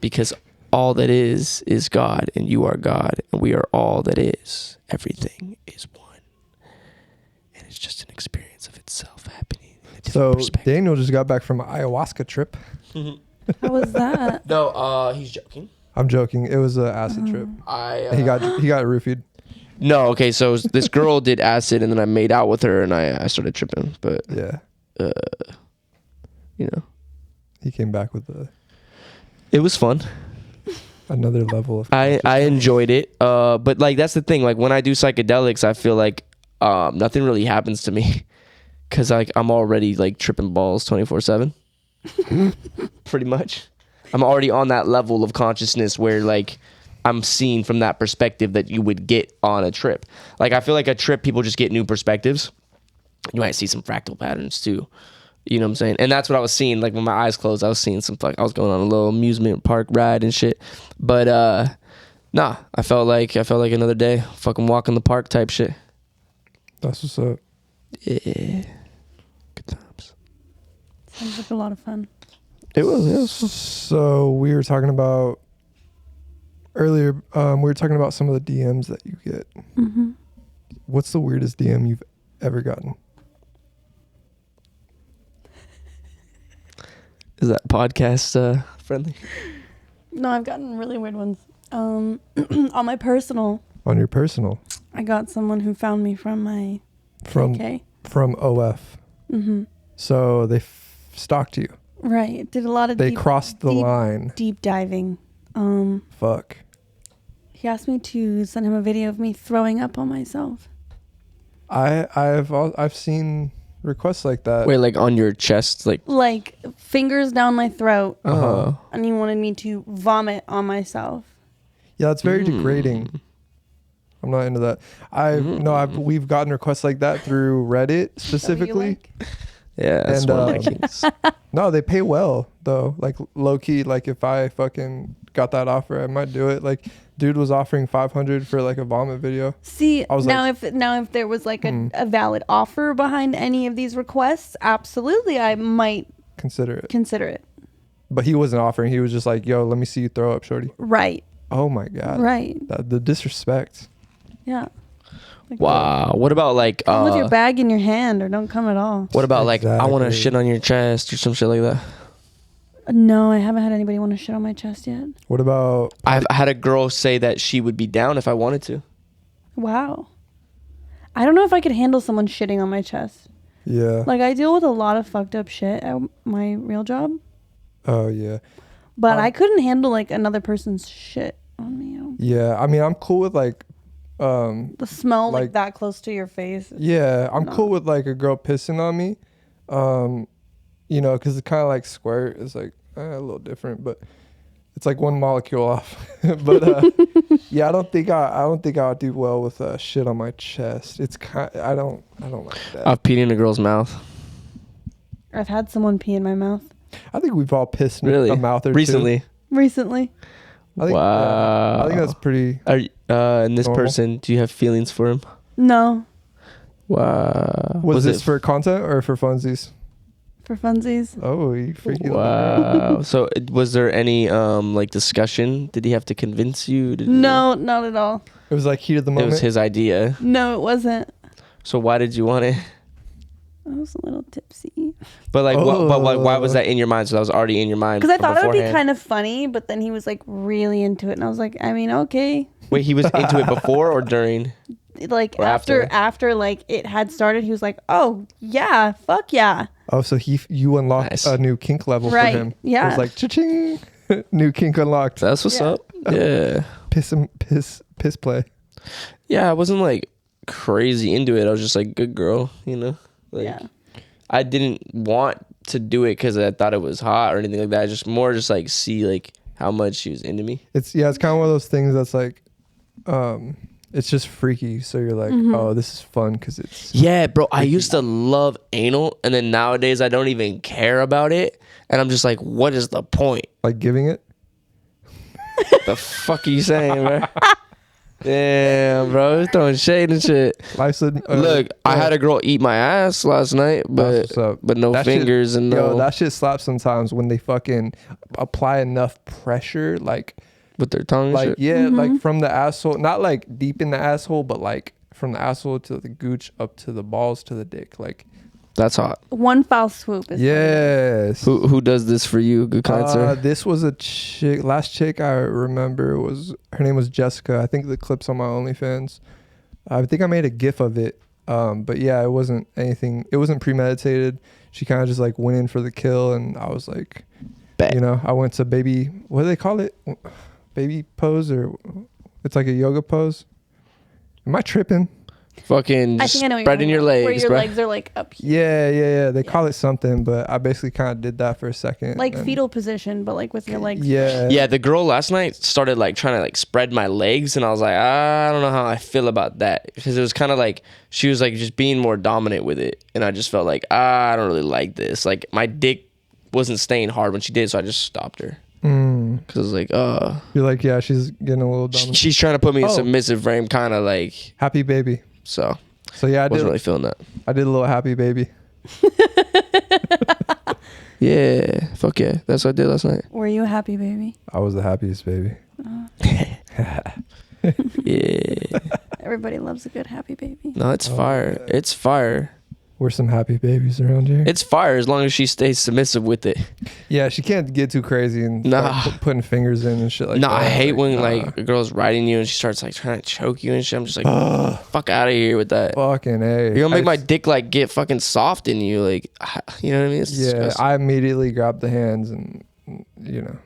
Because all that is God, and you are God, and we are all that is. Everything is one. And it's just an experience of itself happening. So Daniel just got back from an ayahuasca trip. How was that? No, he's joking. I'm joking. It was an acid trip. He got roofied. No, okay, so this girl did acid, and then I made out with her, and I started tripping. But yeah, he came back with it was fun. Another level of. I enjoyed it. But like that's the thing. Like when I do psychedelics, I feel like nothing really happens to me, cause like I'm already like tripping balls 24/7. Pretty much, I'm already on that level of consciousness where like I'm seeing from that perspective that you would get on a trip. Like I feel like a trip, people just get new perspectives. You might see some fractal patterns too. You know what I'm saying? And that's what I was seeing. Like when my eyes closed, I was seeing I was going on a little amusement park ride and shit. But nah, I felt like another day, fucking walk in the park type shit. That's what's up. Yeah. Good times. Sounds like a lot of fun. It was. So we were talking about earlier, we were talking about some of the DMs that you get. Mm-hmm. What's the weirdest DM you've ever gotten? Is that podcast friendly? No, I've gotten really weird ones. On my personal, On your personal? I got someone who found me from my From KK. from OF. Mm-hmm. So they stalked you. Right. Did a lot of They crossed the line. deep diving. Fuck. He asked me to send him a video of me throwing up on myself. I've seen requests like that. Wait, like on your chest, like. Like fingers down my throat, Uh-huh. and he wanted me to vomit on myself. Yeah, that's very degrading. I'm not into that. We've gotten requests like that through Reddit specifically. Yeah, that's And, one of my kinks. No, they pay well though. Like low key, like if I fucking got that offer, I might do it. Like dude was offering $500 for like a vomit video. See, I was if there was like a valid offer behind any of these requests, absolutely, I might Consider it. But he wasn't offering. He was just like, "Yo, let me see you throw up, shorty." Right. Oh my god. Right. The disrespect. Yeah. Like, Wow. What about like come with your bag in your hand or don't come at all. what about like I want to Exactly. shit on your chest or some shit like that? No, I haven't had anybody want to shit on my chest yet. What about I've had a girl say that she would be down if I wanted to. Wow. I don't know if I could handle someone shitting on my chest. yeah? Like, I deal with a lot of fucked up shit at my real job, Oh yeah. but I couldn't handle like another person's shit on me. Yeah. I mean, I'm cool with like The smell like Like- that close to your face. yeah, I'm No. cool with like a girl pissing on me. You know, cuz it's kind of like squirt. It's like a little different, but it's like one molecule off. But yeah, I don't think I'll do well with shit on my chest. It's I don't like that. I've peed in a girl's mouth. I've had someone pee in my mouth I think we've all pissed in Really? a mouth or Recently. recently. two. I think, Wow. I think that's pretty. Are and this Normal. person, do you have feelings for him? No, Was Wow. Was this it for content or for funsies? for funsies. Oh, you freaky little girl. Wow. So was there any like discussion? Did he have to convince you? No, not at all. It was like heat of the It moment. was his idea. No, it wasn't. So why did you want it? I was a little tipsy. But like, why was that in your mind? So that was already in your mind. Because I thought it would be beforehand? kind of funny, but then he was like really into it, and I was like, I mean, okay. Wait, he was into it before or during? Like Or after? after like it had started, he was like, oh yeah, fuck yeah. Oh, so you unlocked Nice. a new kink level Right, for him. It yeah. was like cha-ching. New kink unlocked. That's what's Yeah. up. Yeah. Piss play. Yeah, I wasn't like crazy into it. I was just like, good girl, you know? Like, Yeah. I didn't want to do it because I thought it was hot or anything like that. Just more just like see like how much she was into me. It's kind of one of those things that's like, it's just freaky. So you're like, oh, this is fun because it's Yeah, bro. I used to love anal, and then nowadays I don't even care about it. And I'm just like, what is the point? like giving it. The fuck are you saying, bro? Damn, bro. You're throwing shade and shit. Life's a, Look, I had a girl eat my ass last night, That's what's up. but no That shit- fingers and no Yo, that shit slaps sometimes when they fucking apply enough pressure, like with their tongue. And shit. yeah, like from the asshole, not like deep in the asshole, but like from the asshole to the gooch up to the balls to the dick, like That's hot. One foul swoop is yes. Who does this for you? Good kind sir. This was a chick. Last chick I remember was her name was Jessica. I think the clip's on my OnlyFans. I think I made a GIF of it. But yeah, it wasn't anything. It wasn't premeditated. She kind of just like went in for the kill, and I was like, Bet. you know, I went to baby. What do they call it? Baby pose, or it's like a yoga pose. Am I tripping? Fucking I just think I know what you're spreading talking your about, where legs, your bro. legs are like up here. Yeah. They call it something, but I basically kind of did that for a second. Like and- fetal position, but like with your legs. Yeah. Yeah, the girl last night started like trying to like spread my legs, and I was like, I don't know how I feel about that, because it was kind of like she was like just being more dominant with it, and I just felt like I don't really like this. Like my dick wasn't staying hard when she did, so I just stopped her because I was like, You're like, yeah, she's getting a little dominant. she's trying to put me in Oh. submissive frame, kind of like, Happy baby. so So yeah, I wasn't really feeling that. I did a little happy baby. Yeah, fuck yeah, that's what I did last night. Were you a happy baby? I was the happiest baby. Yeah, Everybody loves a good happy baby. no, it's fire. It's fire. We're some happy babies around here. It's fire as long as she stays submissive with it. Yeah, she can't get too crazy and Nah. start putting fingers in and shit like that. I hate when nah. like a girl's riding you and she starts like trying to choke you and shit. I'm just like, fuck out of here with that. Fucking A. You're gonna make my dick like get fucking soft in you, like, you know what I mean? It's disgusting. I immediately grab the hands and no.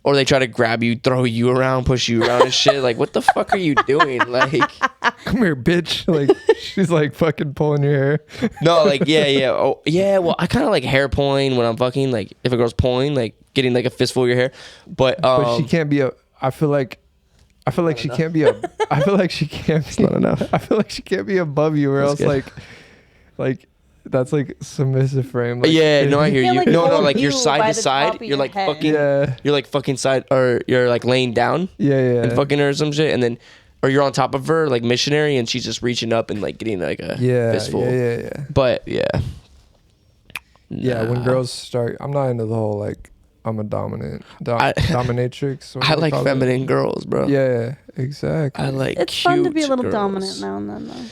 Or they try to grab you, throw you around, push you around and shit. Like, what the fuck are you doing? Like, come here, bitch. Like, she's like fucking pulling your hair. no, like, yeah. Oh, yeah. Well, I kind of like hair pulling when I'm fucking. Like, if a girl's pulling, like getting like a fistful of your hair. But she can't be I feel like she can't be I feel like she can't be. It's not enough. I feel like she can't be above you, or That's else good. like that's like submissive frame. Like, yeah, no, I hear Yeah, you. like, No, hold like you you're side by to the side. top of You're your like head. fucking. Yeah. You're like fucking side, or you're like laying down Yeah. and fucking her or some shit, and then, or you're on top of her like missionary, and she's just reaching up and like getting like a fistful. Yeah. But yeah. Yeah, when Nah. girls start, I'm not into the whole like I'm a dominatrix. What do I they like call it? feminine girls, bro. Yeah, exactly. I like. It's fun to be a cute little girls. dominant now and then, though.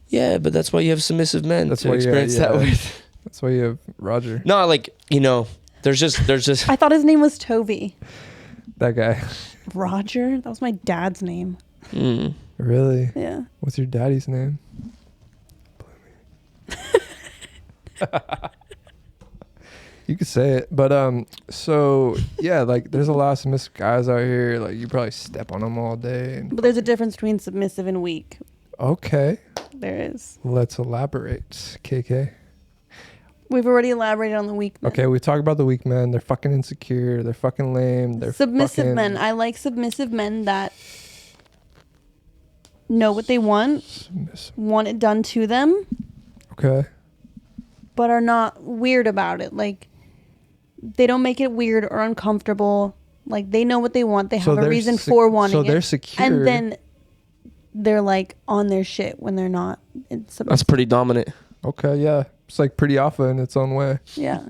Yeah, but that's why you have submissive men That's to why experience that yeah. with. That's why you have Roger. No, like, there's just. I thought his name was Toby. That guy. Roger? That was my dad's name. Mm. Really? Yeah. What's your daddy's name? You could say it, but so yeah, like there's a lot of submissive guys out here. Like you probably step on them all day. And But there's a difference between submissive and weak. okay, There is. let's elaborate, KK. We've already elaborated on the weakness. Okay, we talk about the weak men. They're fucking insecure. They're fucking lame. They're Submissive fucking men. I like submissive men that know what they want, submissive. want it done to them, Okay. but are not weird about it. Like, they don't make it weird or uncomfortable. Like, they know what they want. They have a they're reason for wanting So they're it. secure. And then they're like on their shit when they're not. It's That's pretty dominant. okay, yeah, it's like pretty alpha in its own way. yeah.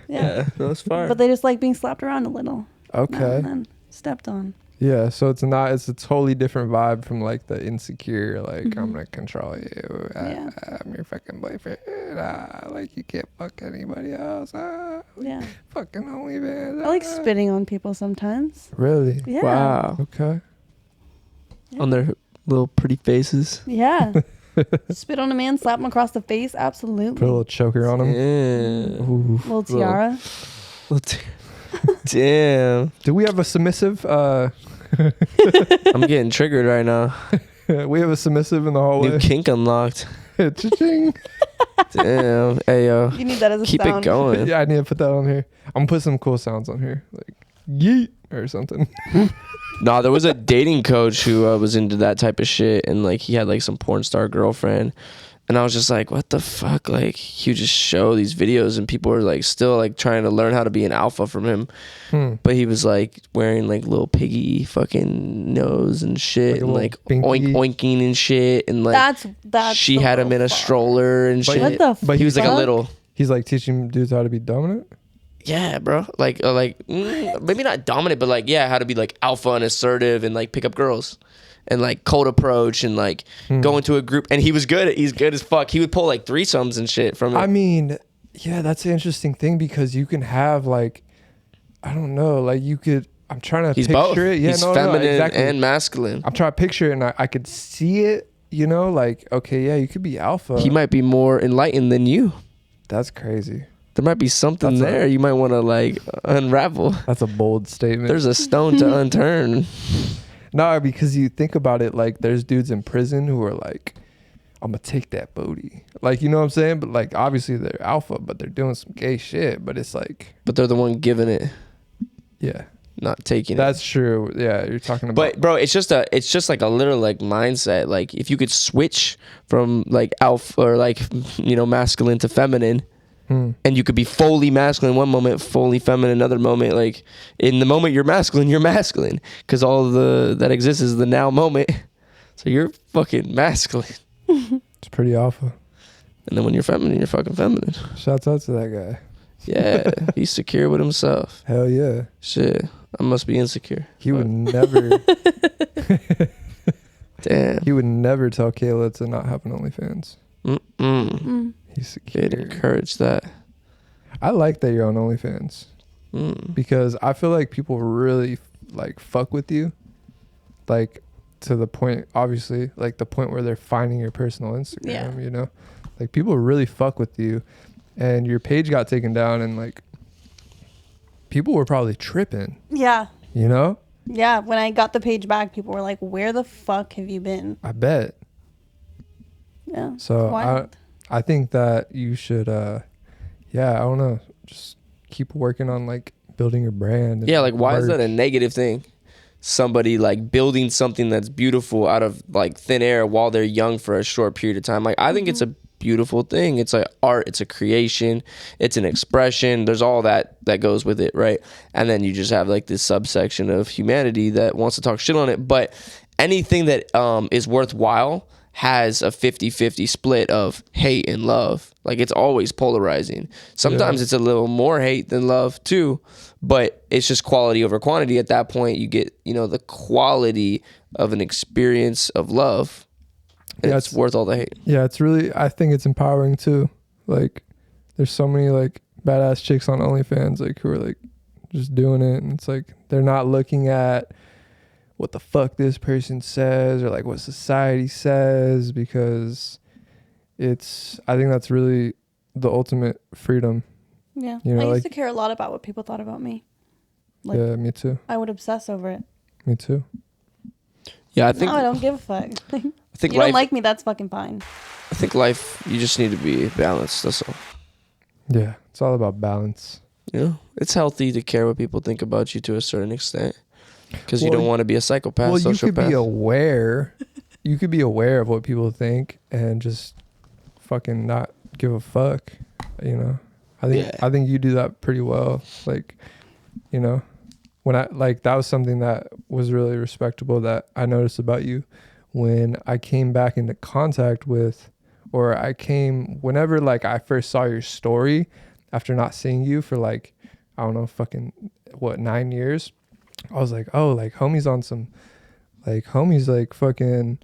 Yeah. That's fire. But they just like being slapped around a little. Now Okay. and then stepped on. Yeah, so it's a totally different vibe from like the insecure, like Mhm. I'm gonna control you. Yeah. I'm your fucking boyfriend. Like you can't fuck anybody else. Yeah. Fucking OnlyFans. I like spitting on people sometimes. Really? Yeah. Wow. Okay. Yeah. On their little pretty faces. Yeah. Spit on a man, slap him across the face. Absolutely. Put a little choker on him. Yeah. Ooh. Little tiara. Damn. Do we have a submissive? I'm getting triggered right now. We have a submissive in the hallway. New kink unlocked. Cha-ching. Damn. Hey, yo. You need that as a Keep sound. it going. Yeah, I need to put that on here. I'm gonna put some cool sounds on here, like yeet or something. Nah, there was a dating coach who was into that type of shit, and like he had like some porn star girlfriend, and I was just like, what the fuck? Like he would just show these videos, and people were like still like trying to learn how to be an alpha from him, but he was like wearing like little piggy fucking nose and shit, Like a and little like binky. oinking and shit, and like That's she a had him little in a far. stroller and But- shit. What the But He was like a fuck? little. He's like teaching dudes how to be dominant. Yeah, bro. Like maybe not dominant, but like, yeah, how to be like alpha and assertive and like pick up girls and like cold approach and like go into a group. And he's good as fuck. He would pull like threesomes and shit from it. I mean, yeah, that's an interesting thing because you can have like, I don't know, like you could. I'm trying to He's picture both. it. Yeah, He's no, feminine exactly. and masculine. I'm trying to picture it, and I could see it. You know, like okay, yeah, you could be alpha. He might be more enlightened than you. That's crazy. There might be something That's there you might want to like unravel. That's a bold statement. There's a stone to unturn. No, because you think about it, like there's dudes in prison who are like, I'm gonna take that booty. Like, you know what I'm saying? But like obviously they're alpha, but they're doing some gay shit. But it's like, But they're the one giving it, yeah, not taking it. that's true. Yeah, you're talking about. But bro, it's just like a little like mindset. Like if you could switch from like alpha or like masculine to feminine, and you could be fully masculine one moment, fully feminine another moment. Like in the moment you're masculine because all that exists is the now moment. So you're fucking masculine. It's pretty alpha. And then when you're feminine, you're fucking feminine. Shouts out to that guy. Yeah, he's secure with himself. Hell yeah. Shit, I must be insecure. He would never. Damn. He would never tell Kayla to not have an OnlyFans. He's secure. They'd encourage that. I like that you're on OnlyFans Mm. because I feel like people really like fuck with you, like to the point, obviously, like the point where they're finding your personal Instagram. Yeah. You know, like people really fuck with you, and your page got taken down, and like people were probably tripping. Yeah. You know. Yeah. When I got the page back, people were like, "Where the fuck have you been?" I bet. Yeah. So it's wild. I think that you should, yeah, I don't know, just keep working on like building your brand. Yeah, like why is that a merch. negative thing? Somebody like building something that's beautiful out of like thin air while they're young for a short period of time. Like I think it's a beautiful thing. It's like art, it's a creation, it's an expression. There's all that goes with it, right? And then you just have like this subsection of humanity that wants to talk shit on it. But anything that is worthwhile has a 50-50 split of hate and love. Like it's always polarizing. Sometimes it's a little more hate than love too, but it's just quality over quantity. At that point you get, you know, the quality of an experience of love. And it's worth all the hate. Yeah, it's really, I think it's empowering too. Like there's so many like badass chicks on OnlyFans like who are like just doing it, and it's like they're not looking at what the fuck this person says or like what society says, because it's, I think that's really the ultimate freedom. Yeah. You know, I used like- to care a lot about what people thought about me. Like, Yeah, me too. I would obsess over it. Me too. Yeah, I think No, I don't give a fuck. I think You life don't like me, that's fucking fine. I think life you just need to be balanced, that's all. Yeah, it's all about balance. You know, it's healthy to care what people think about you to a certain extent, because you Well, don't want to be a psychopath. Well, you could sociopath. be aware. You could be aware of what people think and just fucking not give a fuck. You know, I think you do that pretty well. Like, you know, when I like that was something that was really respectable that I noticed about you when I came back into contact with, or I came whenever like I first saw your story after not seeing you for like, I don't know, fucking what, 9 years. I was like, oh, like homie's on some, like homie's like fucking,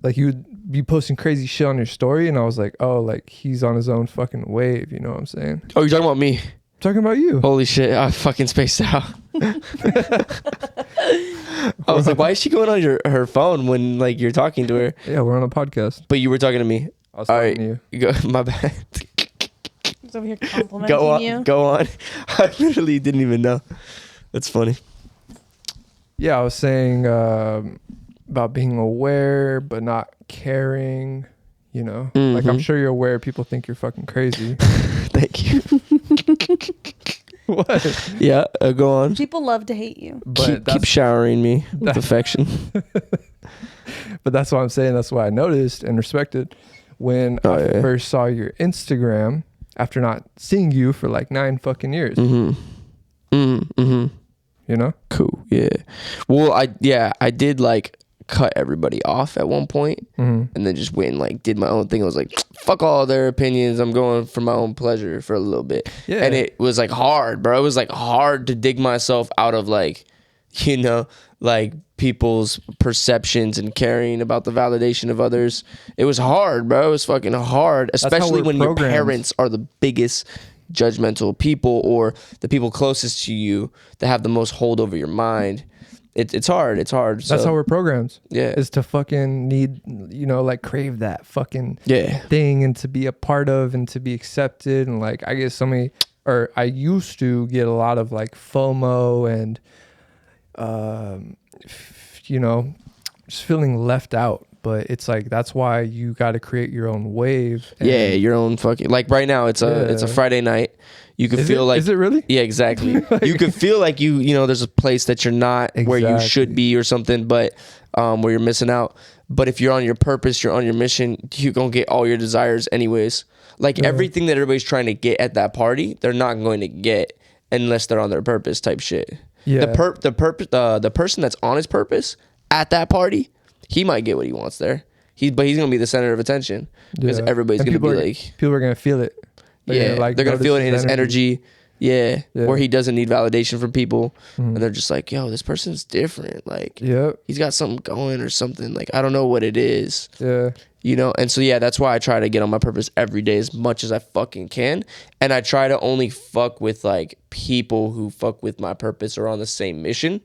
like you would be posting crazy shit on your story, and I was like, oh, like he's on his own fucking wave, you know what I'm saying? Oh, you're talking about me? I'm talking about you. Holy shit, I fucking spaced out. I was like, why is she going on her phone when like you're talking to her? Yeah, we're on a podcast. But you were talking to me. I was All talking right, to you. you go, my bad. He's over here complimenting Go on, you. go on. I literally didn't even know. That's funny. Yeah, I was saying about being aware but not caring. You know, like I'm sure you're aware people think you're fucking crazy. Thank you. What? Yeah, go on. People love to hate you. But Keep showering me with affection. But that's what I'm saying. That's what I noticed and respected when I first saw your Instagram after not seeing you for like 9 fucking years. You know? Cool. Yeah. Well, I did like cut everybody off at one point, and then just went and like did my own thing. I was like, fuck all their opinions. I'm going for my own pleasure for a little bit. Yeah. And it was like hard, bro. It was like hard to dig myself out of like, you know, like people's perceptions and caring about the validation of others. It was hard, bro. It was fucking hard, especially we're when programmed. your parents are the biggest judgmental people, or the people closest to you that have the most hold over your mind. It's hard. It's hard. That's how we're programmed. Yeah. Is to fucking need, you know, like crave that fucking Yeah. thing and to be a part of and to be accepted. And like, I get so many, or I used to get a lot of like FOMO and, you know, just feeling left out. But it's like, that's why you got to create your own wave. And Yeah, your own fucking, like right now it's a Friday night. You could feel like, is it really? yeah, exactly. You could feel like you know, there's a place that you're not where you should be or something, but where you're missing out. But if you're on your purpose, you're on your mission, you're going to get all your desires anyways. Like everything that everybody's trying to get at that party, they're not going to get unless they're on their purpose type shit. Yeah. The person that's on his purpose at that party, he might get what he wants there. But he's going to be the center of attention because everybody's going to be like, people are going to feel it. they're gonna feel it in his energy. Yeah, Yeah. where he doesn't need validation from people, and they're just like, yo, this person's different. Like, he's got something going or something. Like, I don't know what it is. Yeah. You know, and so yeah, that's why I try to get on my purpose every day as much as I fucking can, and I try to only fuck with like people who fuck with my purpose or on the same mission,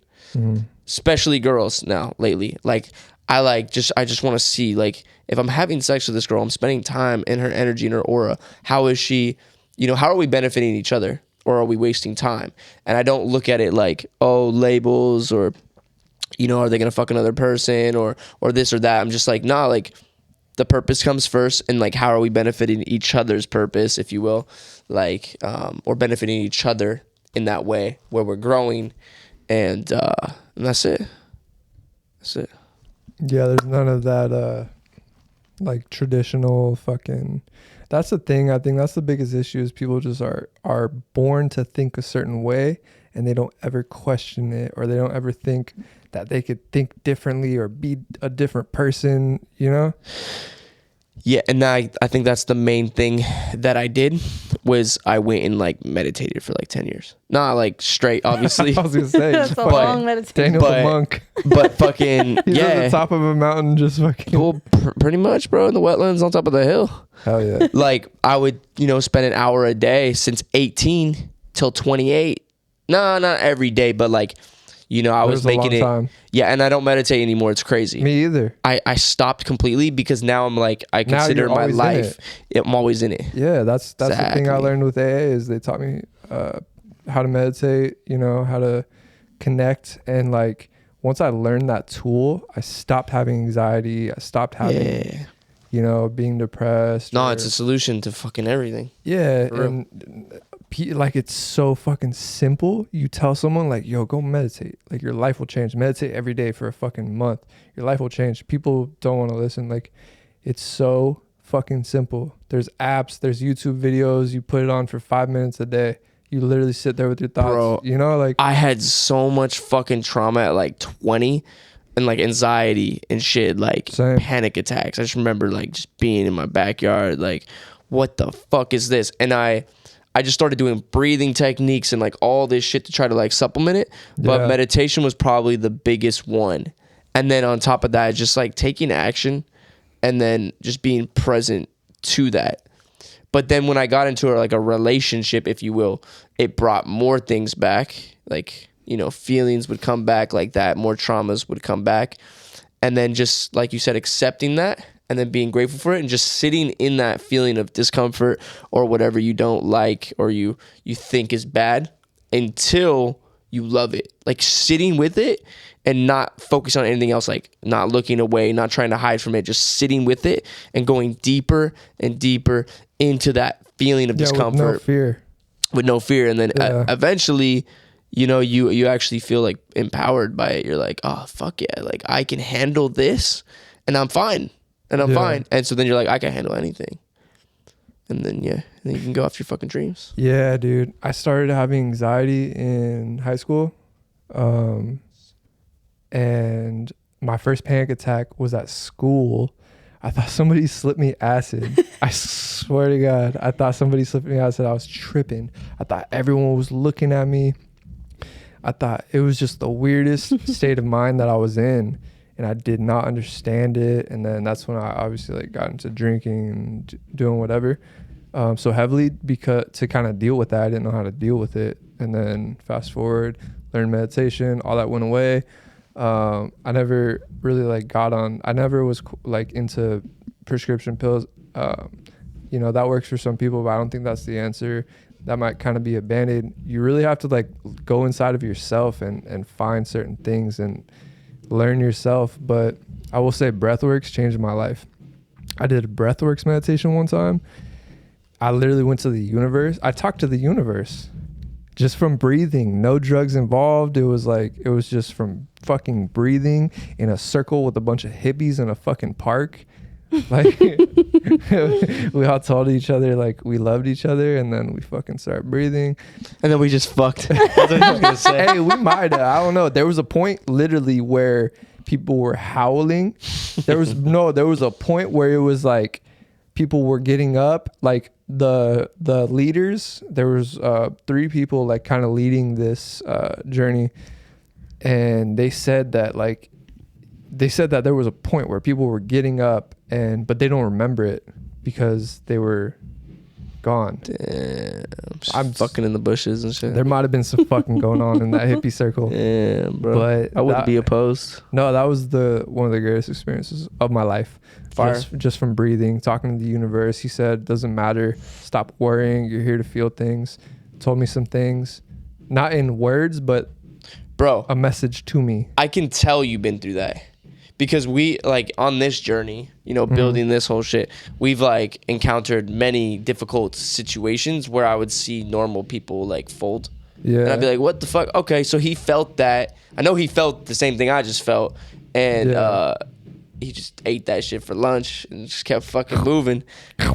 especially girls now lately. Like I just want to see, like, if I'm having sex with this girl, I'm spending time in her energy and her aura. How is she? You know, how are we benefiting each other, or are we wasting time? And I don't look at it like, oh, labels, or, you know, are they gonna fuck another person, or this or that. I'm just like, nah, like, the purpose comes first, and like, how are we benefiting each other's purpose, if you will, like, or benefiting each other in that way where we're growing, and that's it. That's it. Yeah, there's none of that like traditional fucking. That's the thing. I think that's the biggest issue is people just are born to think a certain way, and they don't ever question it, or they don't ever think that they could think differently or be a different person, you know? Yeah, and I think that's the main thing that I did was I went and like meditated for like 10 years. Not like straight, obviously. I was gonna say That's a long meditation. Daniel the monk. But fucking He's yeah, at the top of a mountain, just fucking. well, pretty much, bro, in the wetlands on top of the hill. Hell yeah. Like, I would, you know, spend an hour a day since 18 till 28. No, not every day, but like, you know, I was making it. Time. Yeah, and I don't meditate anymore. It's crazy. Me either. I stopped completely because now I'm like, I consider my life. I'm always in it. Yeah, that's the thing I Exactly. learned with AA is they taught me how to meditate, you know, how to connect. And like, once I learned that tool, I stopped having anxiety. I stopped having, you know, being depressed. No, it's a solution to fucking everything. Yeah, For real. and like, it's so fucking simple. You tell someone like, yo, go meditate. Like, your life will change. Meditate every day for a fucking month. Your life will change. People don't want to listen. Like, it's so fucking simple. There's apps, there's YouTube videos. You put it on for 5 minutes a day. You literally sit there with your thoughts. Bro, you know, like, I had so much fucking trauma at like 20 and like anxiety and shit, like Same. panic attacks. I just remember like just being in my backyard, like, what the fuck is this? And I just started doing breathing techniques and like all this shit to try to like supplement it. But Yeah. meditation was probably the biggest one. And then on top of that, just like taking action and then just being present to that. But then when I got into like a relationship, if you will, it brought more things back. Like, you know, feelings would come back like that. More traumas would come back. And then just like you said, accepting that and then being grateful for it and just sitting in that feeling of discomfort or whatever you don't like or you think is bad until you love it. Like sitting with it and not focus on anything else, like not looking away, not trying to hide from it, just sitting with it and going deeper and deeper into that feeling of discomfort. with no fear. With no fear. And then Yeah. eventually, you know, you actually feel like empowered by it. You're like, oh, fuck yeah. Like I can handle this and I'm fine. And I'm Yeah. fine. And so then you're like, I can handle anything. And then, yeah, and then you can go after your fucking dreams. Yeah, dude. I started having anxiety in high school. And my first panic attack was at school. I thought somebody slipped me acid. I swear to God, I thought somebody slipped me acid. I was tripping. I thought everyone was looking at me. I thought it was just the weirdest state of mind that I was in. And I did not understand it. And then that's when I obviously like got into drinking and doing whatever so heavily because to kind of deal with that. I didn't know how to deal with it. And then fast forward, learned meditation, all that went away. I never really like I never was like into prescription pills. You know, that works for some people, but I don't think that's the answer. That might kind of be a band-aid. You really have to like go inside of yourself and find certain things and learn yourself. But I will say breathworks changed my life. I did a breathworks meditation one time. I literally went to the universe. I talked to the universe just from breathing, no drugs involved. It was just from fucking breathing in a circle with a bunch of hippies in a fucking park. Like we all told each other like we loved each other, and then we fucking started breathing. And then we just fucked. That's what I was gonna say. Hey, we might have. I don't know. There was a point literally where people were howling. There was a point where it was like people were getting up, like the leaders. There was 3 people like kind of leading this journey, and they said that there was a point where people were getting up but they don't remember it because they were gone. Damn. I'm fucking in the bushes and shit. There might have been some fucking going on in that hippie circle. Yeah, bro. But I wouldn't be opposed. No, that was one of the greatest experiences of my life. Fire. Just from breathing, talking to the universe. He said, doesn't matter. Stop worrying. You're here to feel things. Told me some things, not in words, but bro, a message to me. I can tell you've been through that. Because we, like, on this journey, you know, building this whole shit, we've, like, encountered many difficult situations where I would see normal people, like, fold. Yeah. And I'd be like, what the fuck? Okay, so he felt that. I know he felt the same thing I just felt. And he just ate that shit for lunch and just kept fucking moving.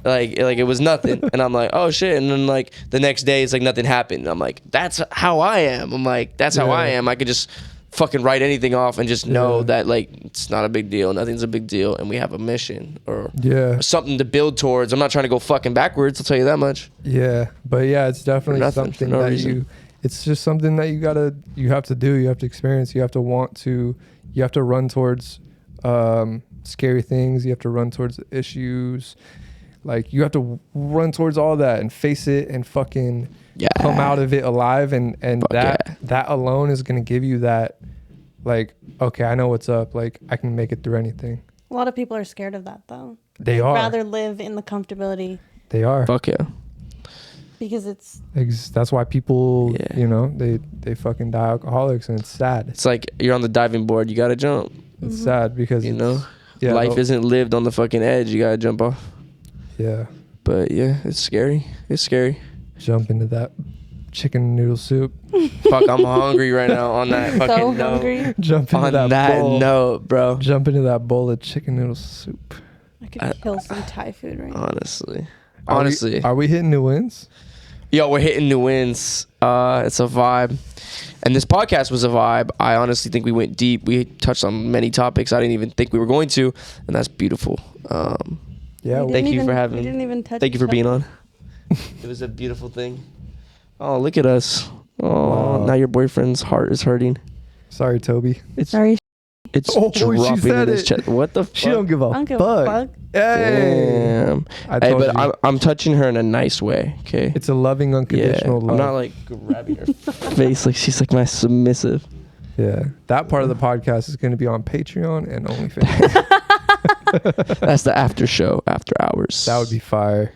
like it was nothing. And I'm like, oh, shit. And then, like, the next day, it's like nothing happened. And I'm like, that's how I am. I'm like, that's how I am. I could just fucking write anything off and just know that, like, it's not a big deal, nothing's a big deal, and we have a mission or something to build towards. I'm not trying to go fucking backwards, I'll tell you that much. But it's definitely something that reason. It's just something that you have to do, you have to experience, you have to run towards scary things, you have to run towards issues, like you have to run towards all that and face it and fucking come out of it alive, and that alone is going to give you that, like, okay, I know what's up, like I can make it through anything. A lot of people are scared of that though. They'd rather live in the comfortability. They are. Fuck yeah. Because that's why people, you know, they fucking die alcoholics, and it's sad. It's like you're on the diving board, you gotta jump. It's sad because, you know, life isn't lived on the fucking edge, you gotta jump off. Yeah. But yeah, it's scary. Jump into that chicken noodle soup. Fuck, I'm hungry right now on that fucking so note. hungry. Jump into on that bowl. Note, bro. Jump into that bowl of chicken noodle soup. I could kill some Thai food right now. Honestly. Are we hitting new wins? Yo, we're hitting new wins. It's a vibe. And this podcast was a vibe. I honestly think we went deep. We touched on many topics I didn't even think we were going to, and that's beautiful. Thank you for having me. Didn't even touch Thank you for being on. It was a beautiful thing. Oh, look at us. Oh, wow. Now your boyfriend's heart is hurting. Sorry, Toby. Sorry. It's dropping in his chest. What the fuck? She don't give a fuck. Hey. Damn. Hey, but I'm touching her in a nice way, okay? It's a loving, unconditional love. I'm not, like, grabbing her face like she's, like, my submissive. Yeah. That part of the podcast is going to be on Patreon and OnlyFans. That's the after show, after hours. That would be fire.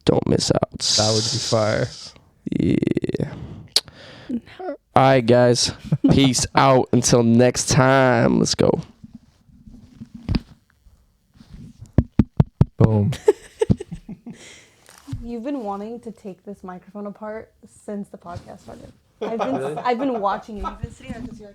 Don't miss out. That would be fire. Yeah. All right, guys. Peace out. Until next time. Let's go. Boom. You've been wanting to take this microphone apart since the podcast started. I've been watching you. You've been sitting there because you're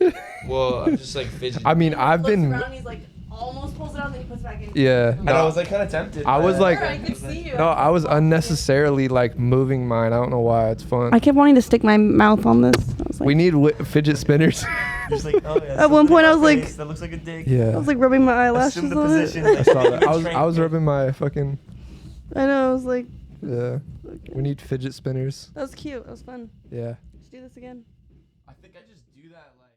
like. Well, I'm just like fidgeting. I mean, I've been. Around, he's like almost pulls it out, then he puts it back in. Yeah. And I was like kind of tempted. I was like. I could see you. No, I was unnecessarily like moving mine. I don't know why. It's fun. I kept wanting to stick my mouth on this. I was like, we need fidget spinners. Just like, oh, yeah, at one point, I was like, that looks like a dick. Yeah. I was like rubbing my eyelashes Assume the on position. it. I saw that. I was rubbing my fucking. I know. I was like. Yeah. We need fidget spinners. That was cute. That was fun. Yeah. Let's do this again. I think I just do that like.